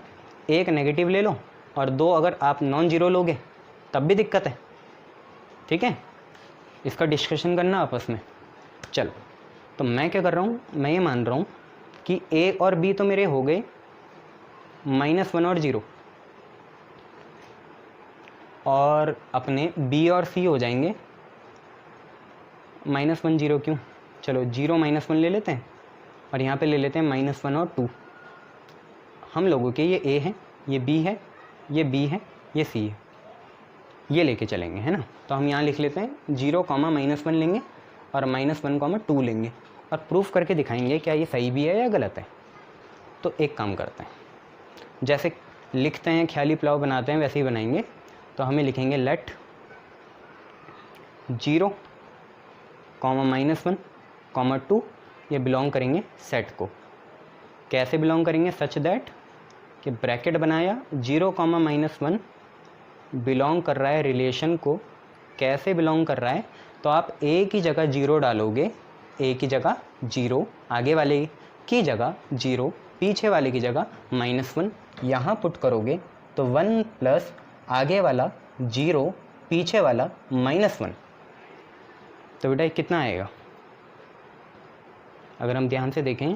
एक नेगेटिव ले लो और 2 अगर आप नॉन जीरो लोगे तब भी दिक्कत है, ठीक है। इसका डिस्कशन करना आपस में। चलो, तो मैं क्या कर रहा हूँ, मैं ये मान रहा हूँ कि ए और बी तो मेरे हो गए -1 और 0, और अपने बी और सी हो जाएंगे -1 0 क्यों, चलो 0 -1 ले लेते हैं और यहाँ पे ले लेते हैं -1 और 2। हम लोगों के ये ए है, ये बी है, ये बी है, ये सी है, ये लेके चलेंगे, है ना। तो हम यहाँ लिख लेते हैं 0, -1 लेंगे और -1, 2 लेंगे और प्रूफ करके दिखाएंगे क्या ये सही भी है या गलत है। तो एक काम करते हैं, जैसे लिखते हैं ख्याली पुलाव बनाते हैं वैसे ही बनाएंगे। तो हमें लिखेंगे लेट 0, -1, 2 ये बिलोंग करेंगे सेट को। कैसे बिलोंग करेंगे, सच दैट कि ब्रैकेट बनाया 0, -1 बिलोंग कर रहा है रिलेशन को। कैसे बिलोंग कर रहा है, तो आप ए की जगह 0 डालोगे, ए की जगह 0, आगे वाले की जगह 0, पीछे वाले की जगह -1 यहाँ पुट करोगे तो 1 प्लस आगे वाला 0, पीछे वाला -1। तो बेटा कितना आएगा, अगर हम ध्यान से देखें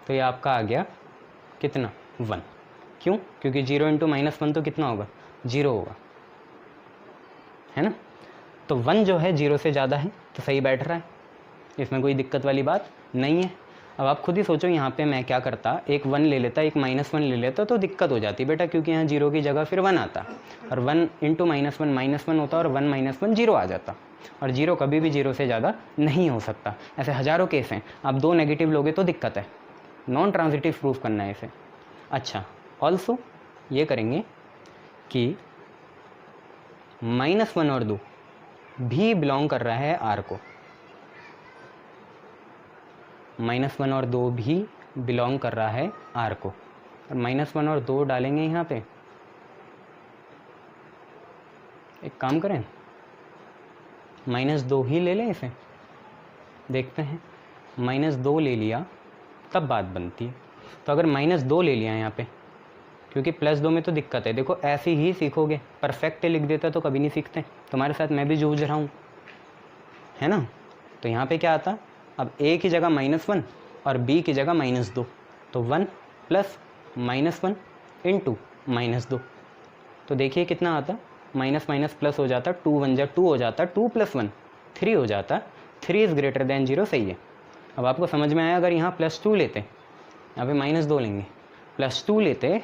तो ये आपका आ गया कितना, 1। क्यों, क्योंकि 0 × -1 तो कितना होगा, 0 होगा, है ना। तो 1 जो है 0 से ज़्यादा है तो सही बैठ रहा है, इसमें कोई दिक्कत वाली बात नहीं है। अब आप खुद ही सोचो, यहाँ पे मैं क्या करता, एक 1 ले लेता, एक -1 ले लेता तो दिक्कत हो जाती बेटा, क्योंकि यहाँ 0 की जगह फिर 1 आता और 1 × -1 होता और 1 -1 0 आ जाता, और 0 कभी भी 0 से ज़्यादा नहीं हो सकता। ऐसे हज़ारों केस हैं, आप 2 नेगेटिव लोगे तो दिक्कत है, नॉन ट्रांजिटिव प्रूफ करना है इसे। अच्छा, ऑल्सो ये करेंगे कि -1 और 2 भी बिलोंग कर रहा है आर को, -1 और 2 भी बिलोंग कर रहा है आर को, और -1 और 2 डालेंगे यहाँ पे। एक काम करें, -2 ही ले लें इसे, देखते हैं। -2 ले लिया तब बात बनती है। तो अगर -2 ले लिया यहाँ पे, क्योंकि +2 में तो दिक्कत है, देखो ऐसे ही सीखोगे, परफेक्ट लिख देता तो कभी नहीं सीखते। तुम्हारे साथ मैं भी जूझ रहा हूँ, है ना। तो यहाँ पे क्या आता, अब a की जगह -1 और b की जगह -2, तो 1 प्लस -1 इंटू -2। तो देखिए कितना आता, माइनस माइनस प्लस हो जाता, 2 1 जा 2 हो जाता, 2 + 1 3 हो जाता, 3 इज़ ग्रेटर देन 0, सही है। अब आपको समझ में आया, अगर यहाँ +2 लेते, यहाँ पे -2 लेंगे, +2 लेते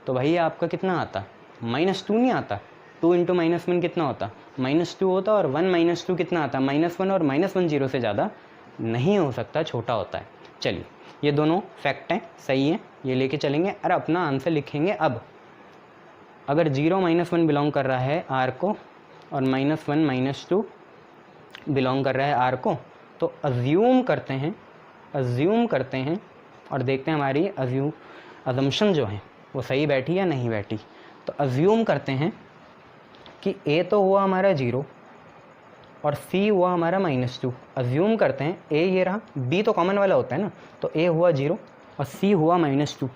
तो भाई आपका कितना आता, -2 नहीं आता, 2 × -1 कितना होता, -2 होता, और 1 - 2 कितना आता, -1, और -1 0 से ज़्यादा नहीं हो सकता, छोटा होता है। चलिए, ये दोनों फैक्ट हैं, सही हैं, ये लेके चलेंगे और अपना आंसर लिखेंगे। अब अगर 0 - 1 बिलोंग कर रहा है आर को और -1 - 2 बिलोंग कर रहा है आर को, तो अज्यूम करते हैं और देखते हैं हमारी अजम्पशन जो है वो सही बैठी या नहीं बैठी। तो अज्यूम करते हैं कि ए तो हुआ हमारा 0, और C हुआ हमारा -2। अज्यूम करते हैं A ये रहा, B तो कॉमन वाला होता है ना, तो A हुआ 0 और C हुआ -2।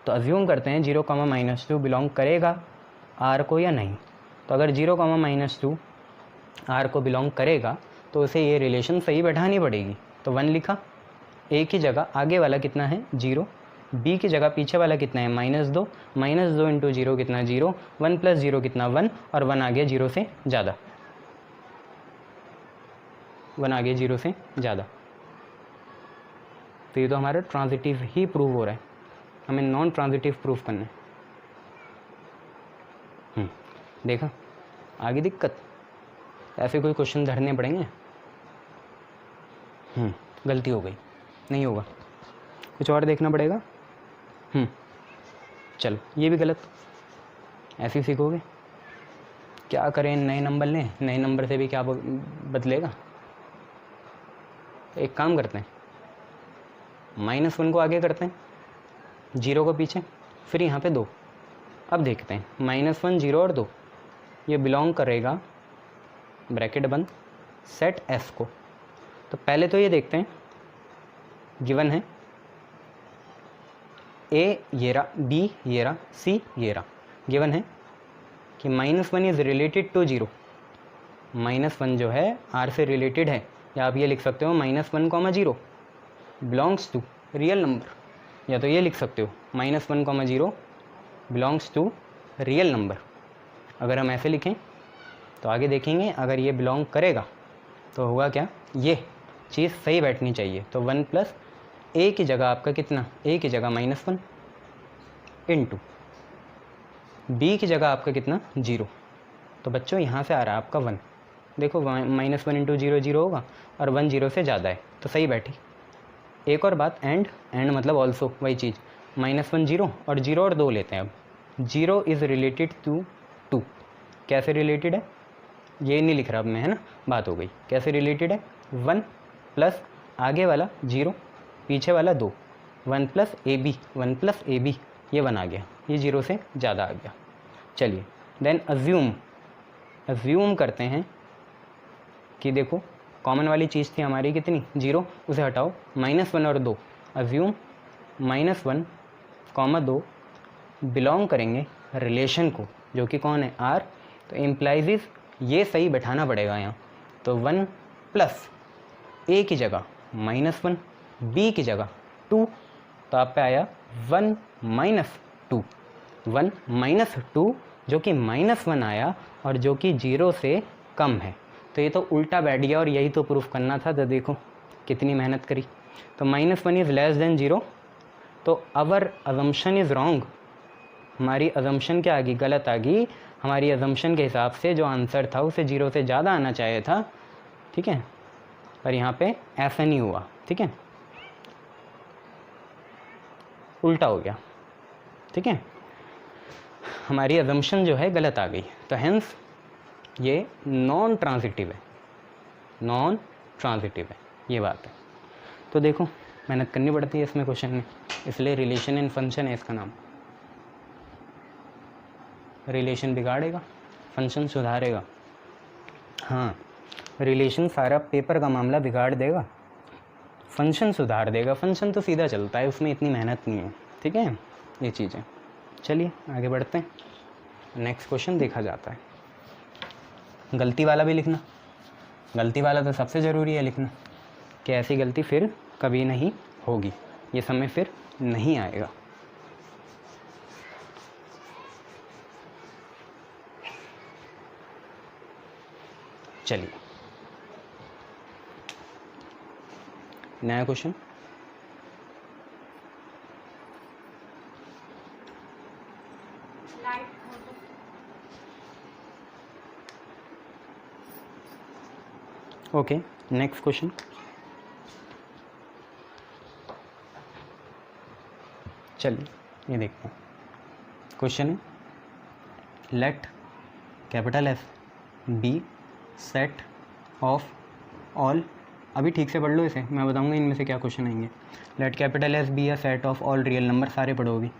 तो अज्यूम करते हैं 0, -2 बिलोंग करेगा R को या नहीं। तो अगर 0, -2 R को बिलोंग करेगा तो उसे ये रिलेशन सही बैठानी पड़ेगी। तो 1 लिखा, A की जगह आगे वाला कितना है 0, B की जगह पीछे वाला कितना है -2, -2 इंटू 0 कितना 0, 1 प्लस 0 कितना 1, और 1 आ गया 0 से ज़्यादा, 1 आ गया 0 से ज़्यादा। तो ये तो हमारा ट्रांजिटिव ही प्रूव हो रहा है, हमें नॉन ट्रांजिटिव प्रूफ करना है। देखा आगे दिक्कत, ऐसे कोई क्वेश्चन धरने पड़ेंगे। गलती हो गई, नहीं होगा, कुछ और देखना पड़ेगा। चलो ये भी गलत, ऐसे ही सीखोगे। क्या करें, नए नंबर लें, नए नंबर से भी क्या बदलेगा। एक काम करते हैं, -1 को आगे करते हैं, 0 को पीछे, फिर यहाँ पे 2। अब देखते हैं -1, 0 और 2 ये बिलोंग करेगा, ब्रैकेट बंद, सेट S को। तो पहले तो ये देखते हैं, गिवन है A ये रहा, B ये रहा, C ये रहा। गिवन है कि -1 इज़ रिलेटेड टू 0, -1 जो है R से रिलेटेड है, या आप ये लिख सकते हो -1, 0 बिलोंग्स टू रियल नंबर, या तो ये लिख सकते हो -1, 0 बिलोंग्स टू रियल नंबर। अगर हम ऐसे लिखें तो आगे देखेंगे, अगर ये बिलोंग करेगा तो होगा क्या, ये चीज़ सही बैठनी चाहिए। तो 1 प्लस A की जगह आपका कितना, A की जगह -1 इंटू B की जगह आपका कितना 0। तो बच्चों यहाँ से आ रहा है आपका 1, देखो -1 इंटू 0 0 होगा, और 1 0 से ज़्यादा है, तो सही बैठी। एक और बात, एंड मतलब ऑल्सो वही चीज़, -1 0 और 0 और 2 लेते हैं। अब 0 इज़ रिलेटेड टू 2, कैसे रिलेटेड है ये नहीं लिख रहा अब मैं, है ना, बात हो गई। कैसे रिलेटेड है, 1 प्लस आगे वाला 0, पीछे वाला 2, 1 प्लस AB, 1 प्लस AB, ये 1 आ गया, ये 0 से ज़्यादा आ गया। चलिए देन अज्यूम करते हैं कि देखो कॉमन वाली चीज़ थी हमारी कितनी 0, उसे हटाओ, -1 और 2, अज्यूम -1, 2 बिलोंग करेंगे रिलेशन को, जो कि कौन है R। तो इम्प्लाइज ये सही बैठाना पड़ेगा यहाँ। तो 1 प्लस A की जगह -1, B की जगह 2, तो आप पे आया 1 -2, 1 -2 जो कि -1 आया और जो कि 0 से कम है। तो ये तो उल्टा बैठ गया, और यही तो प्रूफ करना था। तो देखो कितनी मेहनत करी। तो -1 इज़ लेस देन 0, तो अवर अजम्पशन इज़ रॉन्ग, हमारी अजम्पशन क्या आ गई, गलत आ गई। हमारी अजम्पशन के हिसाब से जो आंसर था उसे 0 से ज़्यादा आना चाहिए था, ठीक है, पर यहाँ पे ऐसा नहीं हुआ, ठीक है, उल्टा हो गया, ठीक है, हमारी अजम्पशन जो है गलत आ गई। तो हेंस ये नॉन ट्रांजिटिव है, नॉन ट्रांजिटिव है, ये बात है। तो देखो मेहनत करनी पड़ती है इसमें क्वेश्चन में, इसलिए रिलेशन इन फंक्शन है इसका नाम। रिलेशन बिगाड़ेगा, फंक्शन सुधारेगा। हाँ, रिलेशन सारा पेपर का मामला बिगाड़ देगा, फंक्शन सुधार देगा। फंक्शन तो सीधा चलता है, उसमें इतनी मेहनत नहीं है, ठीक है, ये चीज़ें। चलिए आगे बढ़ते हैं, नेक्स्ट क्वेश्चन देखा जाता है। गलती वाला भी लिखना, गलती वाला तो सबसे ज़रूरी है लिखना, कि ऐसी गलती फिर कभी नहीं होगी, ये समय फिर नहीं आएगा। चलिए नया क्वेश्चन। Okay, next question. चलिए ये देखते हैं, क्वेश्चन है let capital F be set of all. अभी ठीक से पढ़ लो इसे, मैं बताऊंगा इनमें से क्या क्वेश्चन आएंगे। Late capital F be a set of all real number, सारे पढ़ोगी।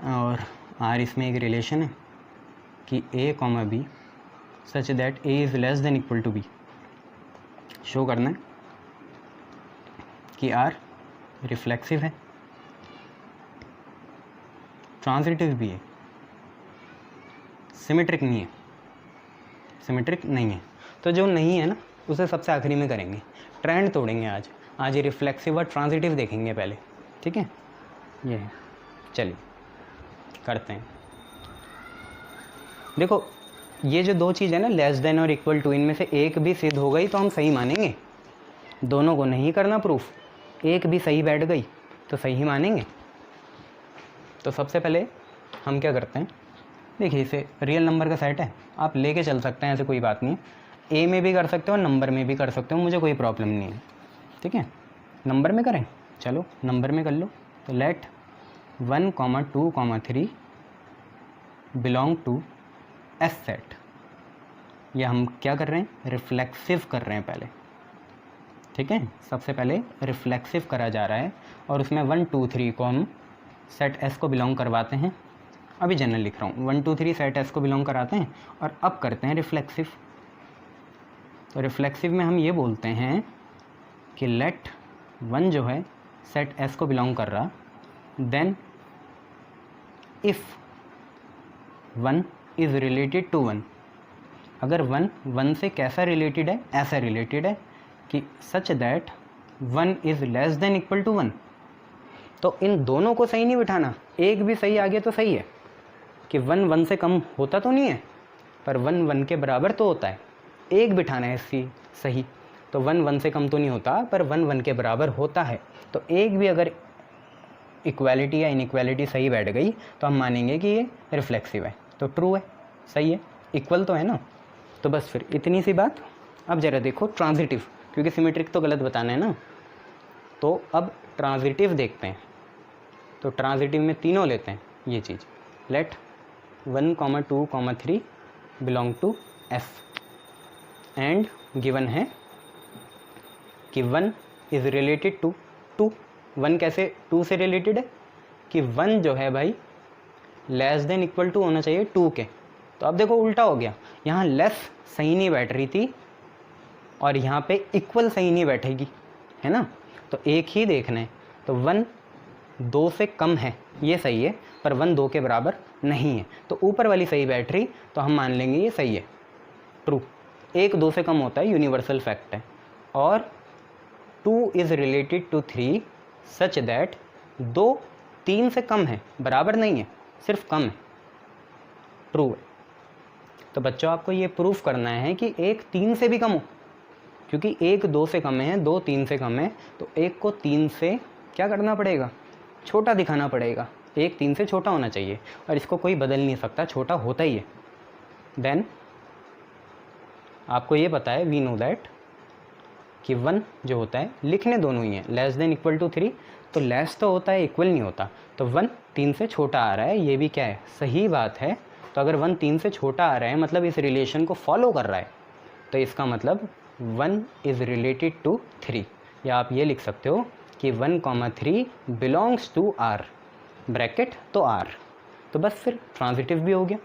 और R इसमें एक रिलेशन है कि A, B such that A is less than equal to B. Show करना है कि आर रिफ्लेक्सिव है, ट्रांजिटिव भी है, सिमेट्रिक नहीं है, सिमेट्रिक नहीं है। तो जो नहीं है ना उसे सबसे आखिरी में करेंगे, ट्रेंड तोड़ेंगे आज ये रिफ्लेक्सिव और ट्रांजिटिव देखेंगे पहले, ठीक है। ये है, चलिए करते हैं। देखो ये जो दो चीज़ है ना, लेस देन और इक्वल टू, इनमें से एक भी सिद्ध हो गई तो हम सही मानेंगे, दोनों को नहीं करना प्रूफ, एक भी सही बैठ गई तो सही ही मानेंगे। तो सबसे पहले हम क्या करते हैं, देखिए इसे रियल नंबर का सेट है, आप लेके चल सकते हैं, ऐसे कोई बात नहीं है, ए में भी कर सकते हो, नंबर में भी कर सकते हो, मुझे कोई प्रॉब्लम नहीं है, ठीक है। नंबर में करें, चलो नंबर में कर लो। तो let 1, 2, 3 belong to S set. ये हम क्या कर रहे हैं, रिफ्लेक्सिव कर रहे हैं पहले, ठीक है। सबसे पहले रिफ्लेक्सिव करा जा रहा है और उसमें 1, 2, 3 को हम सेट एस को बिलोंग करवाते हैं। अभी जनरल लिख रहा हूँ, 1, 2, 3 सेट एस को बिलोंग कराते हैं और अब करते हैं रिफ्लेक्सिव। तो रिफ्लेक्सिव में हम ये बोलते हैं कि लेट 1 जो है सेट एस को बिलोंग कर रहा, then if 1 is related to 1, अगर 1 से कैसा रिलेटेड है, ऐसा रिलेटेड है कि such that 1 is less than equal to 1। तो इन दोनों को सही नहीं बिठाना, एक भी सही आ गया तो सही है कि 1 से कम होता तो नहीं है, पर 1 के बराबर तो होता है, एक बिठाना है सही। तो 1 से कम तो नहीं होता, पर 1 के बराबर होता है। तो एक भी अगर इक्वालिटी या इनइक्वालिटी सही बैठ गई तो हम मानेंगे कि ये रिफ्लेक्सिव है, तो ट्रू है, सही है, इक्वल तो है ना। तो बस फिर इतनी सी बात। अब ज़रा देखो ट्रांजिटिव, क्योंकि सिमेट्रिक तो गलत बताना है ना, तो अब ट्रांजिटिव देखते हैं। तो ट्रांजिटिव में तीनों लेते हैं ये चीज़, let 1, 2, 3 belong to F, and given है कि 1 इज़ रिलेटेड टू 2। 1 कैसे 2 से रिलेटेड है कि 1 जो है भाई लेस देन इक्वल टू होना चाहिए 2 के। तो अब देखो उल्टा हो गया, यहाँ लेस सही नहीं बैठ रही थी और यहाँ पे इक्वल सही नहीं बैठेगी, है ना। तो एक ही देखना है, तो 1 2 से कम है ये सही है, पर 1 2 के बराबर नहीं है, तो ऊपर वाली सही बैठ रही, तो हम मान लेंगे ये सही है, ट्रू। 1 2 से कम होता है, यूनिवर्सल फैक्ट है। और 2 is related to 3 such that 2 3 से कम है, बराबर नहीं है, सिर्फ कम है, ट्रू है। तो बच्चों आपको ये प्रूफ करना है कि 1 3 से भी कम हो, क्योंकि 1 2 से कम है, 2 3 से कम है, तो 1 को 3 से क्या करना पड़ेगा, छोटा दिखाना पड़ेगा। 1 3 से छोटा होना चाहिए और इसको कोई बदल नहीं सकता, छोटा होता ही है। देन आपको ये पता है, वी नो दैट कि 1 जो होता है, लिखने दोनों ही है, लेस देन इक्वल टू 3, तो लेस तो होता है, इक्वल नहीं होता। तो 1 3 से छोटा आ रहा है, ये भी क्या है, सही बात है। तो अगर 1 3 से छोटा आ रहा है मतलब इस रिलेशन को फॉलो कर रहा है, तो इसका मतलब 1 इज़ रिलेटेड टू 3, या आप ये लिख सकते हो कि 1, 3 बिलोंग्स टू आर, ब्रैकेट तो आर। तो बस फिर ट्रांजिटिव भी हो गया।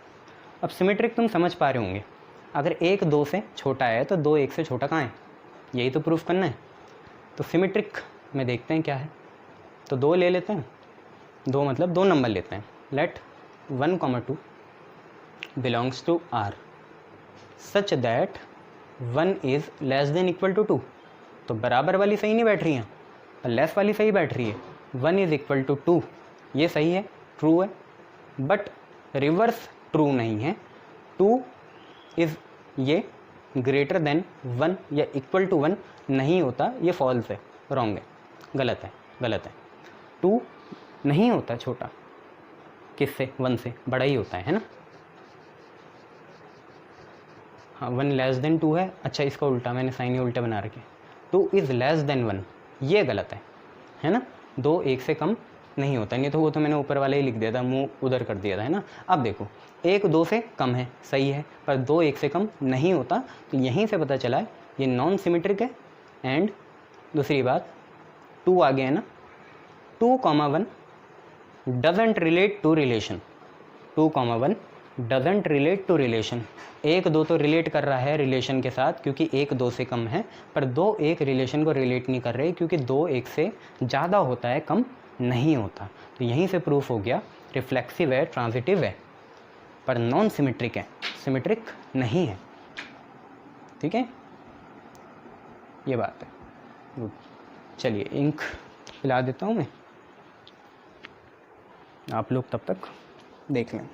अब सिमेट्रिक तुम समझ पा रहे होंगे, अगर 1 2 से छोटा है तो 2 1 से छोटा कहाँ है, यही तो प्रूफ करना है। तो सिमेट्रिक में देखते हैं क्या है, तो 2 ले लेते हैं, 2 मतलब 2 नंबर लेते हैं। Let 1, 2 belongs to R such that 1 is less than equal to 2। तो बराबर वाली सही नहीं बैठ रही है और लेस वाली सही बैठ रही है। 1 इज़ इक्वल टू 2 ये सही है, ट्रू है, बट रिवर्स ट्रू नहीं है। 2 इज़ ये ग्रेटर देन 1 या इक्वल टू 1 नहीं होता, ये फॉल्स है, रॉन्ग है, गलत है, गलत है। 2 नहीं होता छोटा, किससे, 1 से बड़ा ही होता है ना। हाँ 1 लेस देन 2 है, अच्छा इसका उल्टा, मैंने साइन ही उल्टा बना रखे, 2 इज़ लेस देन 1, ये गलत है ना। 2 1 से कम नहीं होता, नहीं तो वो तो मैंने ऊपर वाले ही लिख दिया था, मुंह उधर कर दिया था, है ना। अब देखो 1 2 से कम है, सही है, पर 2 1 से कम नहीं होता, तो यहीं से पता चला ये नॉन सिमेट्रिक है। एंड दूसरी बात 2 आ गया है ना, 2, 1 doesn't relate to relation, 2, 1 doesn't relate to relation, 1 2 तो रिलेट कर रहा है रिलेशन के साथ क्योंकि 1 2 से कम है, पर 2 1 रिलेशन को रिलेट नहीं कर रहे क्योंकि 2 1 से ज़्यादा होता है, कम नहीं होता। तो यहीं से प्रूफ हो गया रिफ्लेक्सिव है, ट्रांजिटिव है, पर नॉन सिमेट्रिक है, सिमेट्रिक नहीं है। ठीक है, ये बात है। चलिए इंक पिला देता हूँ मैं, आप लोग तब तक देख लें।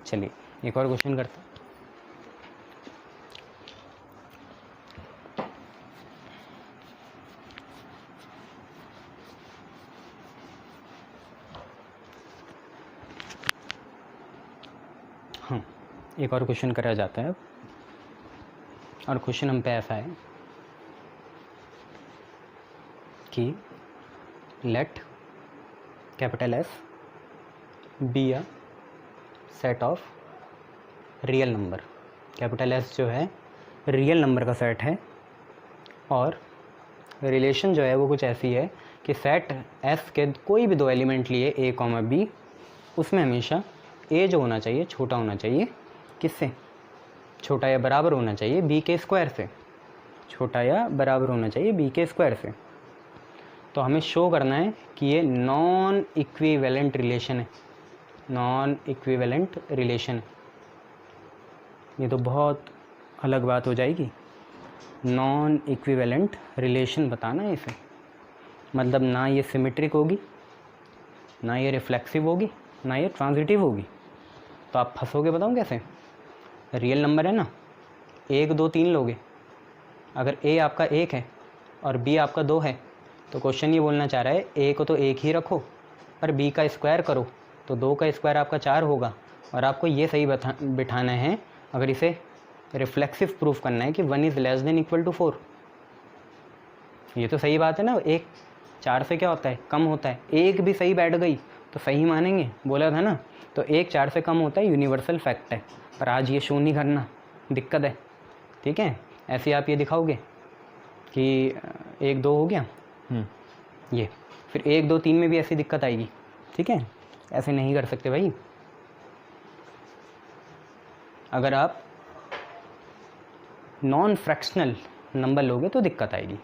चलिए एक और क्वेश्चन करते हैं। हाँ, एक और क्वेश्चन करा जाता है और क्वेश्चन हम पे ऐसा है कि let capital S be a set of real number. Capital S जो है रियल नंबर का सेट है और रिलेशन जो है वो कुछ ऐसी है कि सेट एस के कोई भी 2 एलिमेंट लिए ए कॉमा बी, उसमें हमेशा ए जो होना चाहिए छोटा होना चाहिए किससे, छोटा या बराबर होना चाहिए बी के स्क्वायर से, छोटा या बराबर होना चाहिए बी के स्क्वायर से। तो हमें शो करना है कि ये नॉन इक्विवेलेंट रिलेशन है, नॉन इक्विवेलेंट रिलेशन। ये तो बहुत अलग बात हो जाएगी, नॉन इक्विवेलेंट रिलेशन बताना है इसे, मतलब ना ये सिमेट्रिक होगी, ना ये रिफ्लेक्सिव होगी, ना ये ट्रांजिटिव होगी। तो आप फंसोगे, बताऊँ कैसे। रियल नंबर है ना, 1 2 3 लोगे, अगर ए आपका 1 है और बी आपका 2 है तो क्वेश्चन ये बोलना चाह रहा है ए को तो 1 ही रखो और बी का स्क्वायर करो तो 2 का स्क्वायर आपका 4 होगा। और आपको ये सही बिठाना है, अगर इसे रिफ्लेक्सिव प्रूफ करना है कि 1 is less than equal to 4। ये तो सही बात है ना, 1 4 से क्या होता है, कम होता है। 1 भी सही बैठ गई तो सही मानेंगे, बोला था ना। तो 1 4 से कम होता है, यूनिवर्सल फैक्ट है, पर आज ये शो नहीं करना, दिक्कत है। ठीक है, ऐसे आप ये दिखाओगे कि 1 2 हो गया, ये फिर 1 2 3 में भी ऐसी दिक्कत आएगी। ठीक है, ऐसे नहीं कर सकते भाई। अगर आप नॉन फ्रैक्शनल नंबर लोगे तो दिक्कत आएगी,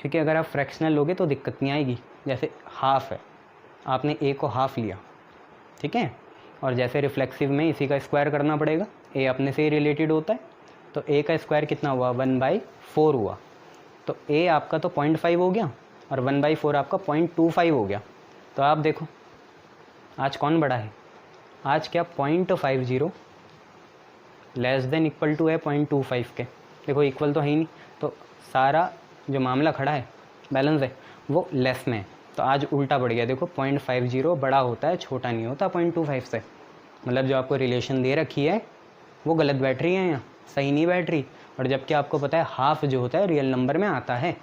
क्योंकि अगर आप फ्रैक्शनल लोगे तो दिक्कत नहीं आएगी। जैसे हाफ है, आपने ए को हाफ लिया, ठीक है, और जैसे रिफ्लेक्सिव में इसी का स्क्वायर करना पड़ेगा, ए अपने से ही रिलेटेड होता है, तो ए का स्क्वायर कितना हुआ, 1/4 हुआ। तो ए आपका तो 0.5 हो गया और 1/4 आपका 0.25 हो गया। तो आप देखो आज कौन बड़ा है, आज क्या 0.50 लेस देन इक्वल टू है 0.25 के। देखो इक्वल तो है ही नहीं, तो सारा जो मामला खड़ा है, बैलेंस है, वो लेस में है। तो आज उल्टा पड़ गया। देखो 0.50 बड़ा होता है, छोटा नहीं होता 0.25 से। मतलब जो आपको रिलेशन दे रखी है वो गलत बैठ रही है, यहाँ सही नहीं बैठ रही। और जबकि आपको पता है हाफ जो होता है रियल नंबर में आता है,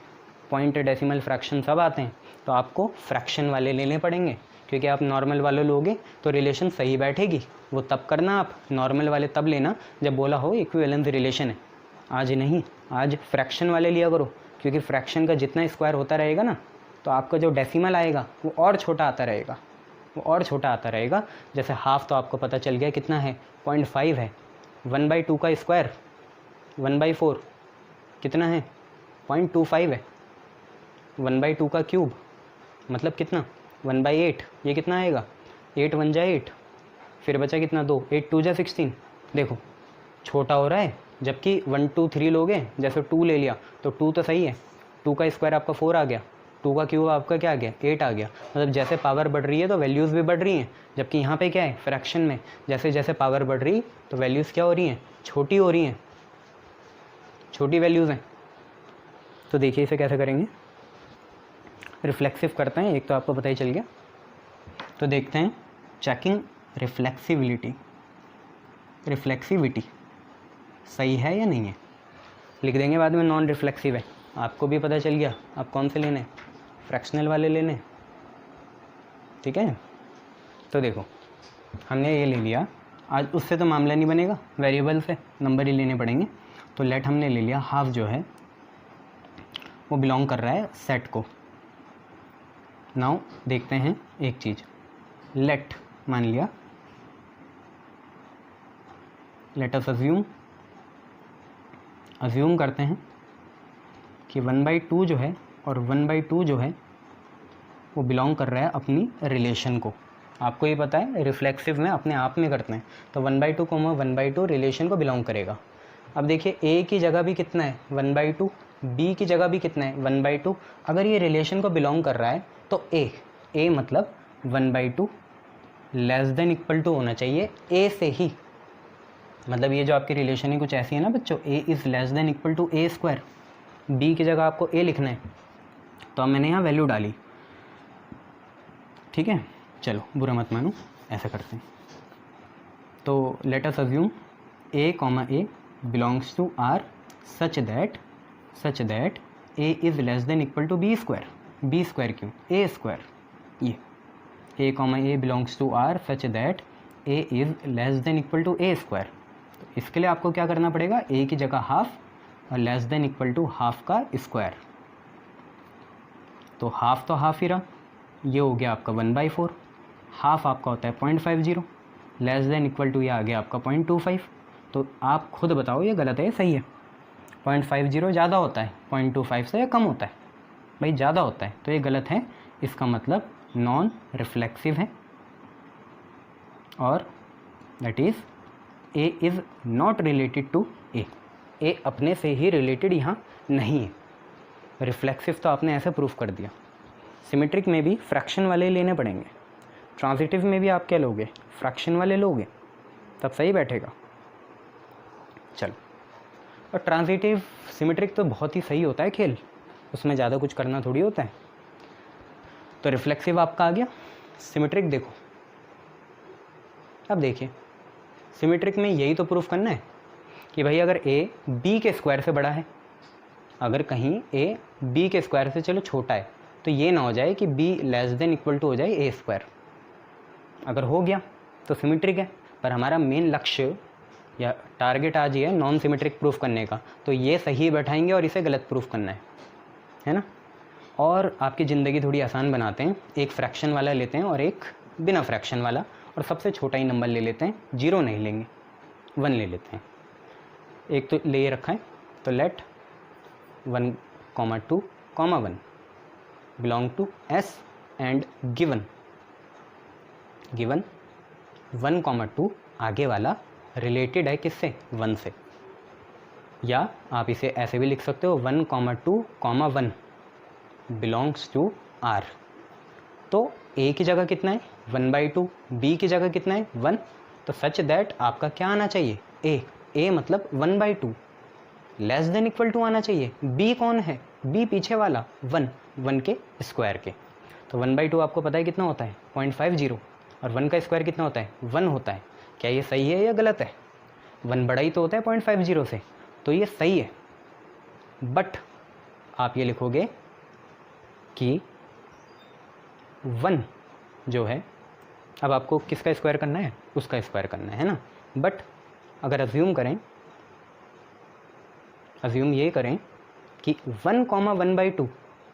पॉइंट डेसिमल फ्रैक्शन सब आते हैं, तो आपको फ्रैक्शन वाले लेने पड़ेंगे, क्योंकि आप नॉर्मल वाले लोगे तो रिलेशन सही बैठेगी। वो तब करना, आप नॉर्मल वाले तब लेना जब बोला हो इक्विवेलेंस रिलेशन है। आज नहीं, आज फ्रैक्शन वाले लिया करो, क्योंकि फ्रैक्शन का जितना स्क्वायर होता रहेगा ना, तो आपका जो डेसिमल आएगा वो और छोटा आता रहेगा, वो और छोटा आता रहेगा। जैसे हाफ तो आपको पता चल गया कितना है, 0.5 है। 1/2 का स्क्वायर 1/4 कितना है, 0.25 है। 1/2 का क्यूब मतलब कितना, 1/8। ये कितना आएगा, 8 1 जा 8, फिर बचा कितना 2, 8 2 जा 16। देखो छोटा हो रहा है, जबकि 1 2 3 लोगे, जैसे 2 ले लिया तो 2 तो सही है, 2 का स्क्वायर आपका 4 आ गया, 2 का क्यूब आपका क्या आ गया, 8 आ गया। मतलब जैसे पावर बढ़ रही है तो वैल्यूज़ भी बढ़ रही हैं, जबकि यहाँ पे क्या है, फ्रैक्शन में जैसे जैसे पावर बढ़ रही तो वैल्यूज़ क्या हो रही हैं, छोटी हो रही हैं, छोटी वैल्यूज़ हैं। तो देखिए इसे कैसे करेंगे, रिफ्लेक्सिव करते हैं, एक तो आपको पता ही चल गया। तो देखते हैं चेकिंग रिफ्लेक्सिविटी सही है या नहीं है। लिख देंगे बाद में नॉन रिफ्लेक्सिव है, आपको भी पता चल गया। अब कौन से लेने, फ्रैक्शनल वाले लेने, ठीक है। तो देखो हमने ये ले लिया, आज उससे तो मामला नहीं बनेगा, वेरिएबल से नंबर ही लेने पड़ेंगे। तो लेट हमने ले लिया, हाफ जो है वो बिलोंग कर रहा है सेट को। नाउ देखते हैं एक चीज़, लेट मान लिया, लेट अस अज्यूम करते हैं कि 1/2 जो है और 1/2 जो है वो बिलोंग कर रहा है अपनी रिलेशन को। आपको ये पता है रिफ्लेक्सिव में अपने आप में करते हैं, तो 1/2 1/2 रिलेशन को बिलोंग करेगा। अब देखिए ए की जगह भी कितना है 1/2, बी की जगह भी कितना है 1/2। अगर ये रिलेशन को बिलोंग कर रहा है तो ए मतलब 1/2 लेस देन इक्वल टू होना चाहिए ए से ही। मतलब ये जो आपकी रिलेशन है कुछ ऐसी है ना बच्चों, A is less than equal to A square. B की जगह आपको ए लिखना है, तो अब मैंने यहाँ वैल्यू डाली, ठीक है। चलो बुरा मत मानो, ऐसा करते हैं। तो let us assume a comma a belongs to R such that A is less than equal to b square. B square क्यों, ए स्क्वायर। ये a comma a belongs to R such that A is less than equal to A square. तो इसके लिए आपको क्या करना पड़ेगा, ए की जगह हाफ और less than equal to half का स्क्वायर। तो हाफ ही रहा, ये हो गया आपका 1/4। हाफ आपका होता है 0.50, लेस देन इक्वल टू ये आ गया आपका 0.25। तो आप खुद बताओ ये गलत है या सही है। 0.50 ज़्यादा होता है 0.25 से या कम होता है, भाई ज़्यादा होता है, तो ये गलत है। इसका मतलब नॉन रिफ्लेक्सिव है, और that is a is not related to a अपने से ही रिलेटेड यहाँ नहीं है। रिफ्लेक्सिव तो आपने ऐसे प्रूफ कर दिया। सिमेट्रिक में भी फ्रैक्शन वाले लेने पड़ेंगे, ट्रांजिटिव में भी आप क्या लोगे, फ्रैक्शन वाले लोगे, तब सही बैठेगा। चलो, और ट्रांजिटिव सिमेट्रिक तो बहुत ही सही होता है खेल, उसमें ज़्यादा कुछ करना थोड़ी होता है। तो रिफ्लेक्सिव आपका आ गया। सिमेट्रिक देखो, अब देखिए सिमेट्रिक में यही तो प्रूफ करना है कि भाई अगर ए बी के स्क्वायर से बड़ा है, अगर कहीं ए बी के स्क्वायर से चलो छोटा है, तो ये ना हो जाए कि B less than equal to हो जाए ए स्क्वायर। अगर हो गया तो सिमेट्रिक है। पर हमारा मेन लक्ष्य या टारगेट आज ये है नॉन सिमेट्रिक प्रूफ करने का, तो ये सही बैठाएंगे और इसे गलत प्रूफ करना है ना। और आपकी ज़िंदगी थोड़ी आसान बनाते हैं, एक फ्रैक्शन वाला लेते हैं और एक बिना फ्रैक्शन वाला, और सबसे छोटा ही नंबर ले लेते हैं, 0 नहीं लेंगे, 1 ले लेते हैं। एक तो ले रखा है, तो let 1, 2, 1 belong to S and given 1, 2 आगे वाला रिलेटेड है किससे, 1 से। या आप इसे ऐसे भी लिख सकते हो 1, 2, 1 बिलोंग्स टू आर। तो ए की जगह कितना है 1/2, बी की जगह कितना है 1, तो सच दैट आपका क्या आना चाहिए, ए मतलब 1/2 लेस देन इक्वल टू आना चाहिए। बी कौन है, बी पीछे वाला 1 के स्क्वायर के। तो 1/2 आपको पता है कितना होता है 0.50, और 1 का स्क्वायर कितना होता है 1 होता है। क्या ये सही है या गलत है, 1 बड़ा ही तो होता है 0.50 से, तो ये सही है। बट आप ये लिखोगे कि 1 जो है, अब आपको किसका स्क्वायर करना है, उसका स्क्वायर करना है ना। बट अगर अज्यूम ये करें कि 1, 1/2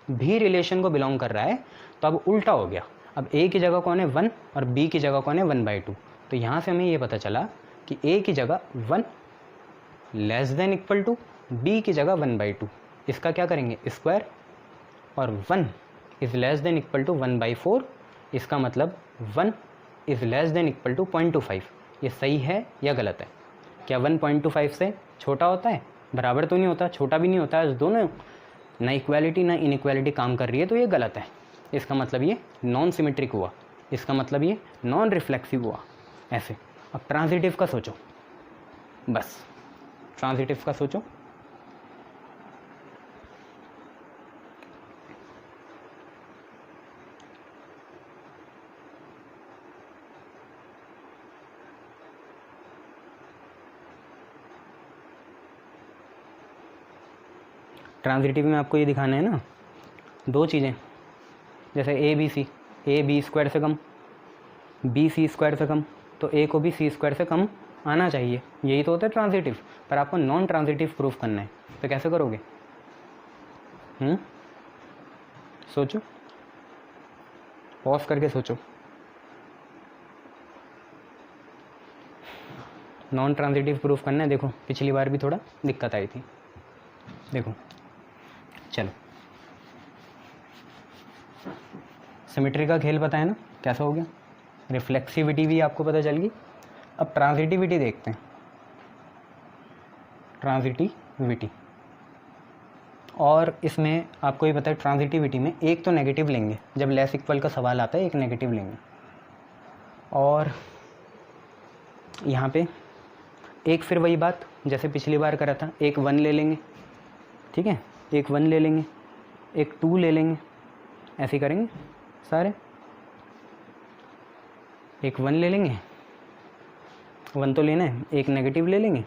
भी रिलेशन को बिलोंग कर रहा है, तो अब उल्टा हो गया। अब ए की जगह कौन है 1 और बी की जगह कौन है 1/2। तो यहाँ से हमें ये पता चला कि ए की जगह 1 less than equal to B की जगह 1/2। इसका क्या करेंगे स्क्वायर, और 1 is less than equal to 1/4। इसका मतलब 1 is less than equal to 0.25। ये सही है या गलत है। क्या 1 0.25 से छोटा होता है, बराबर तो नहीं होता, छोटा भी नहीं होता है, दोनों ना इक्वालिटी ना इनइक्वालिटी काम कर रही है तो ये गलत है। इसका मतलब ये नॉन सिमेट्रिक हुआ, इसका मतलब ये नॉन रिफ्लेक्सिव हुआ, ऐसे। अब ट्रांजिटिव का सोचो, बस ट्रांजिटिव का सोचो। ट्रांजिटिव में आपको ये दिखाना है ना, दो चीज़ें, जैसे A B C, A B square से कम, बी सी स्क्वायर से कम, तो ए को भी सी स्क्वायर से कम आना चाहिए, यही तो होता है ट्रांजिटिव। पर आपको नॉन ट्रांजिटिव प्रूफ करना है, तो कैसे करोगे? सोचो, पॉज करके सोचो। नॉन ट्रांजिटिव प्रूफ करना है। देखो पिछली बार भी थोड़ा दिक्कत आई थी, देखो चलो। सिमेट्री का खेल पता है ना कैसा हो गया, रिफ्लेक्सिविटी भी आपको पता चल गई। अब ट्रांजिटिविटी देखते हैं, ट्रांजिटिविटी। और इसमें आपको ये पता है ट्रांजिटिविटी में एक तो नेगेटिव लेंगे, जब लेस इक्वल का सवाल आता है एक नेगेटिव लेंगे, और यहाँ पे एक फिर वही बात जैसे पिछली बार करा था, एक 1 ले लेंगे, ठीक है, एक 1 ले लेंगे, एक 2 ले लेंगे, ऐसे करेंगे सारे। एक 1 ले लेंगे, 1 तो लेना है, एक नेगेटिव ले लेंगे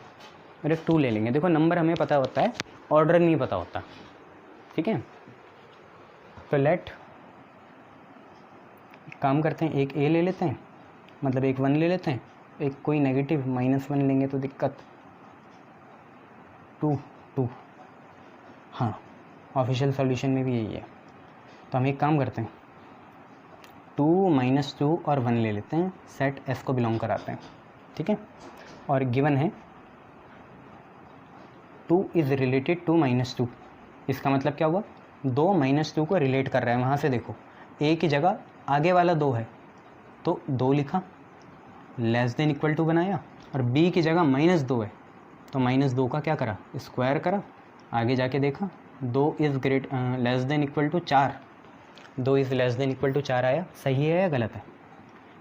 और एक 2 ले लेंगे। देखो नंबर हमें पता होता है, ऑर्डर नहीं पता होता, ठीक है। तो लेट काम करते हैं, एक ए ले लेते हैं, मतलब एक 1 ले लेते हैं, एक कोई नेगेटिव -1 लेंगे तो दिक्कत, 2 2। हाँ, ऑफिशियल सॉल्यूशन में भी यही है। तो हम एक काम करते हैं, 2 -2 और 1 ले लेते हैं, सेट एस को बिलोंग कराते हैं, ठीक है। और गिवन है 2 इज़ रिलेटेड टू -2। इसका मतलब क्या हुआ, 2 -2 को रिलेट कर रहा है। वहाँ से देखो ए की जगह आगे वाला 2 है तो 2 लिखा, लेस देन इक्वल टू बनाया, और बी की जगह -2 है तो -2 का क्या करा, स्क्वायर करा। आगे जाके देखा 2 is less than equal to 4, 2 is less than equal to 4 आया। सही है या गलत है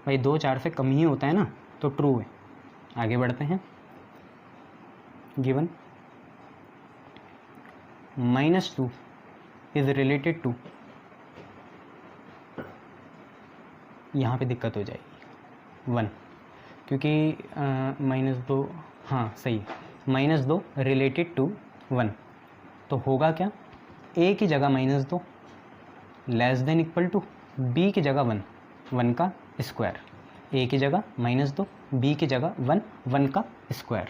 भाई? 2 4 से कम ही होता है ना, तो ट्रू है। आगे बढ़ते हैं, गिवन -2 इज़ रिलेटेड टू, यहाँ पे दिक्कत हो जाएगी 1, क्योंकि -2, हाँ सही है, -2 रिलेटेड टू 1, तो होगा क्या, ए की जगह -2 less than equal to B की जगह 1, 1 का स्क्वायर, ए की जगह -2 बी की जगह 1, 1 का स्क्वायर।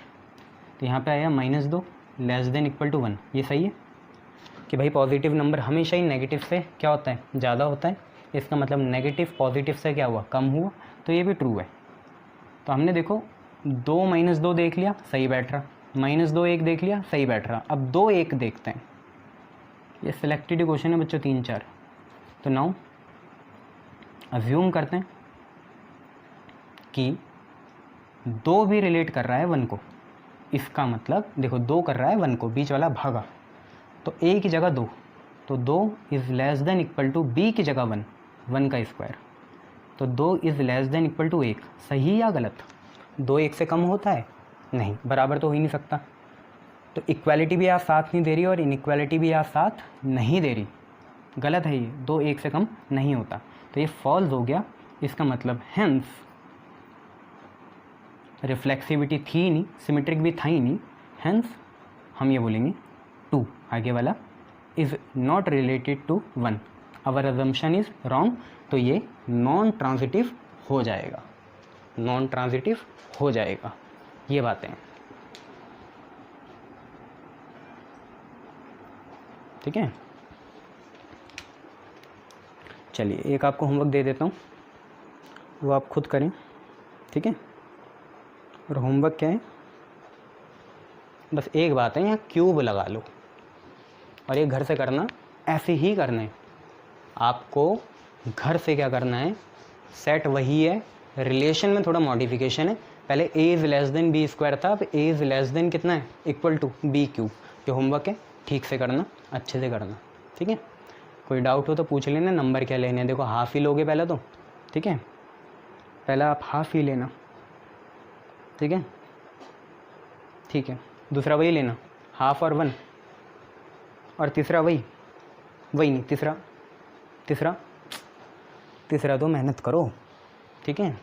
तो यहाँ पे आया -2 लेस देन इक्वल टू 1। ये सही है कि भाई पॉजिटिव नंबर हमेशा ही नेगेटिव से क्या होता है, ज़्यादा होता है। इसका मतलब नेगेटिव पॉजिटिव से क्या हुआ, कम हुआ, तो ये भी ट्रू है। तो हमने देखो 2 -2 देख लिया, सही बैठ रहा, -2 1 देख लिया, सही बैठ रहा। अब 2 1 देखते हैं, ये सिलेक्टेड क्वेश्चन है बच्चों 3 4। तो नाउ अज्यूम करते हैं कि 2 भी रिलेट कर रहा है 1 को। इसका मतलब देखो 2 कर रहा है 1 को, बीच वाला भागा, तो ए की जगह 2, तो 2 is less than equal to B की जगह 1, 1 का स्क्वायर, तो 2 is less than equal to 1। सही या गलत? 2 1 से कम होता है? नहीं, बराबर तो हो ही नहीं सकता। तो इक्वालिटी भी आज साथ नहीं दे रही और इनइक्वालिटी भी आज साथ नहीं दे रही, गलत है ये। 2 1 से कम नहीं होता, तो ये फॉल्स हो गया। इसका मतलब हेंस रिफ्लेक्सिविटी थी ही नहीं, सिमेट्रिक भी था ही नहीं, हेंस हम ये बोलेंगे 2 आगे वाला is not related to 1, our assumption is wrong. तो ये नॉन ट्रांजिटिव हो जाएगा, नॉन ट्रांजिटिव हो जाएगा। ये बातें हैं, ठीक है। चलिए एक आपको होमवर्क दे देता हूँ, वो आप खुद करें, ठीक है। और होमवर्क क्या है, बस एक बात है, यहाँ क्यूब लगा लो और ये घर से करना, ऐसे ही करना है आपको। घर से क्या करना है, सेट वही है, रिलेशन में थोड़ा मॉडिफिकेशन है। पहले A is less than B square था, अब ए इज़ लेस देन कितना है, इक्वल टू बी क्यूब। जो होमवर्क है ठीक से करना, अच्छे से करना। ठीक है। कोई डाउट हो तो पूछ लेना, नंबर क्या लेने हैं। देखो हाफ़ ही लोगे पहला तो, ठीक है, पहला आप हाफ़ ही लेना, ठीक है, ठीक है। दूसरा वही लेना, हाफ़ और 1, और तीसरा वही नहीं, तीसरा तो मेहनत करो, ठीक है।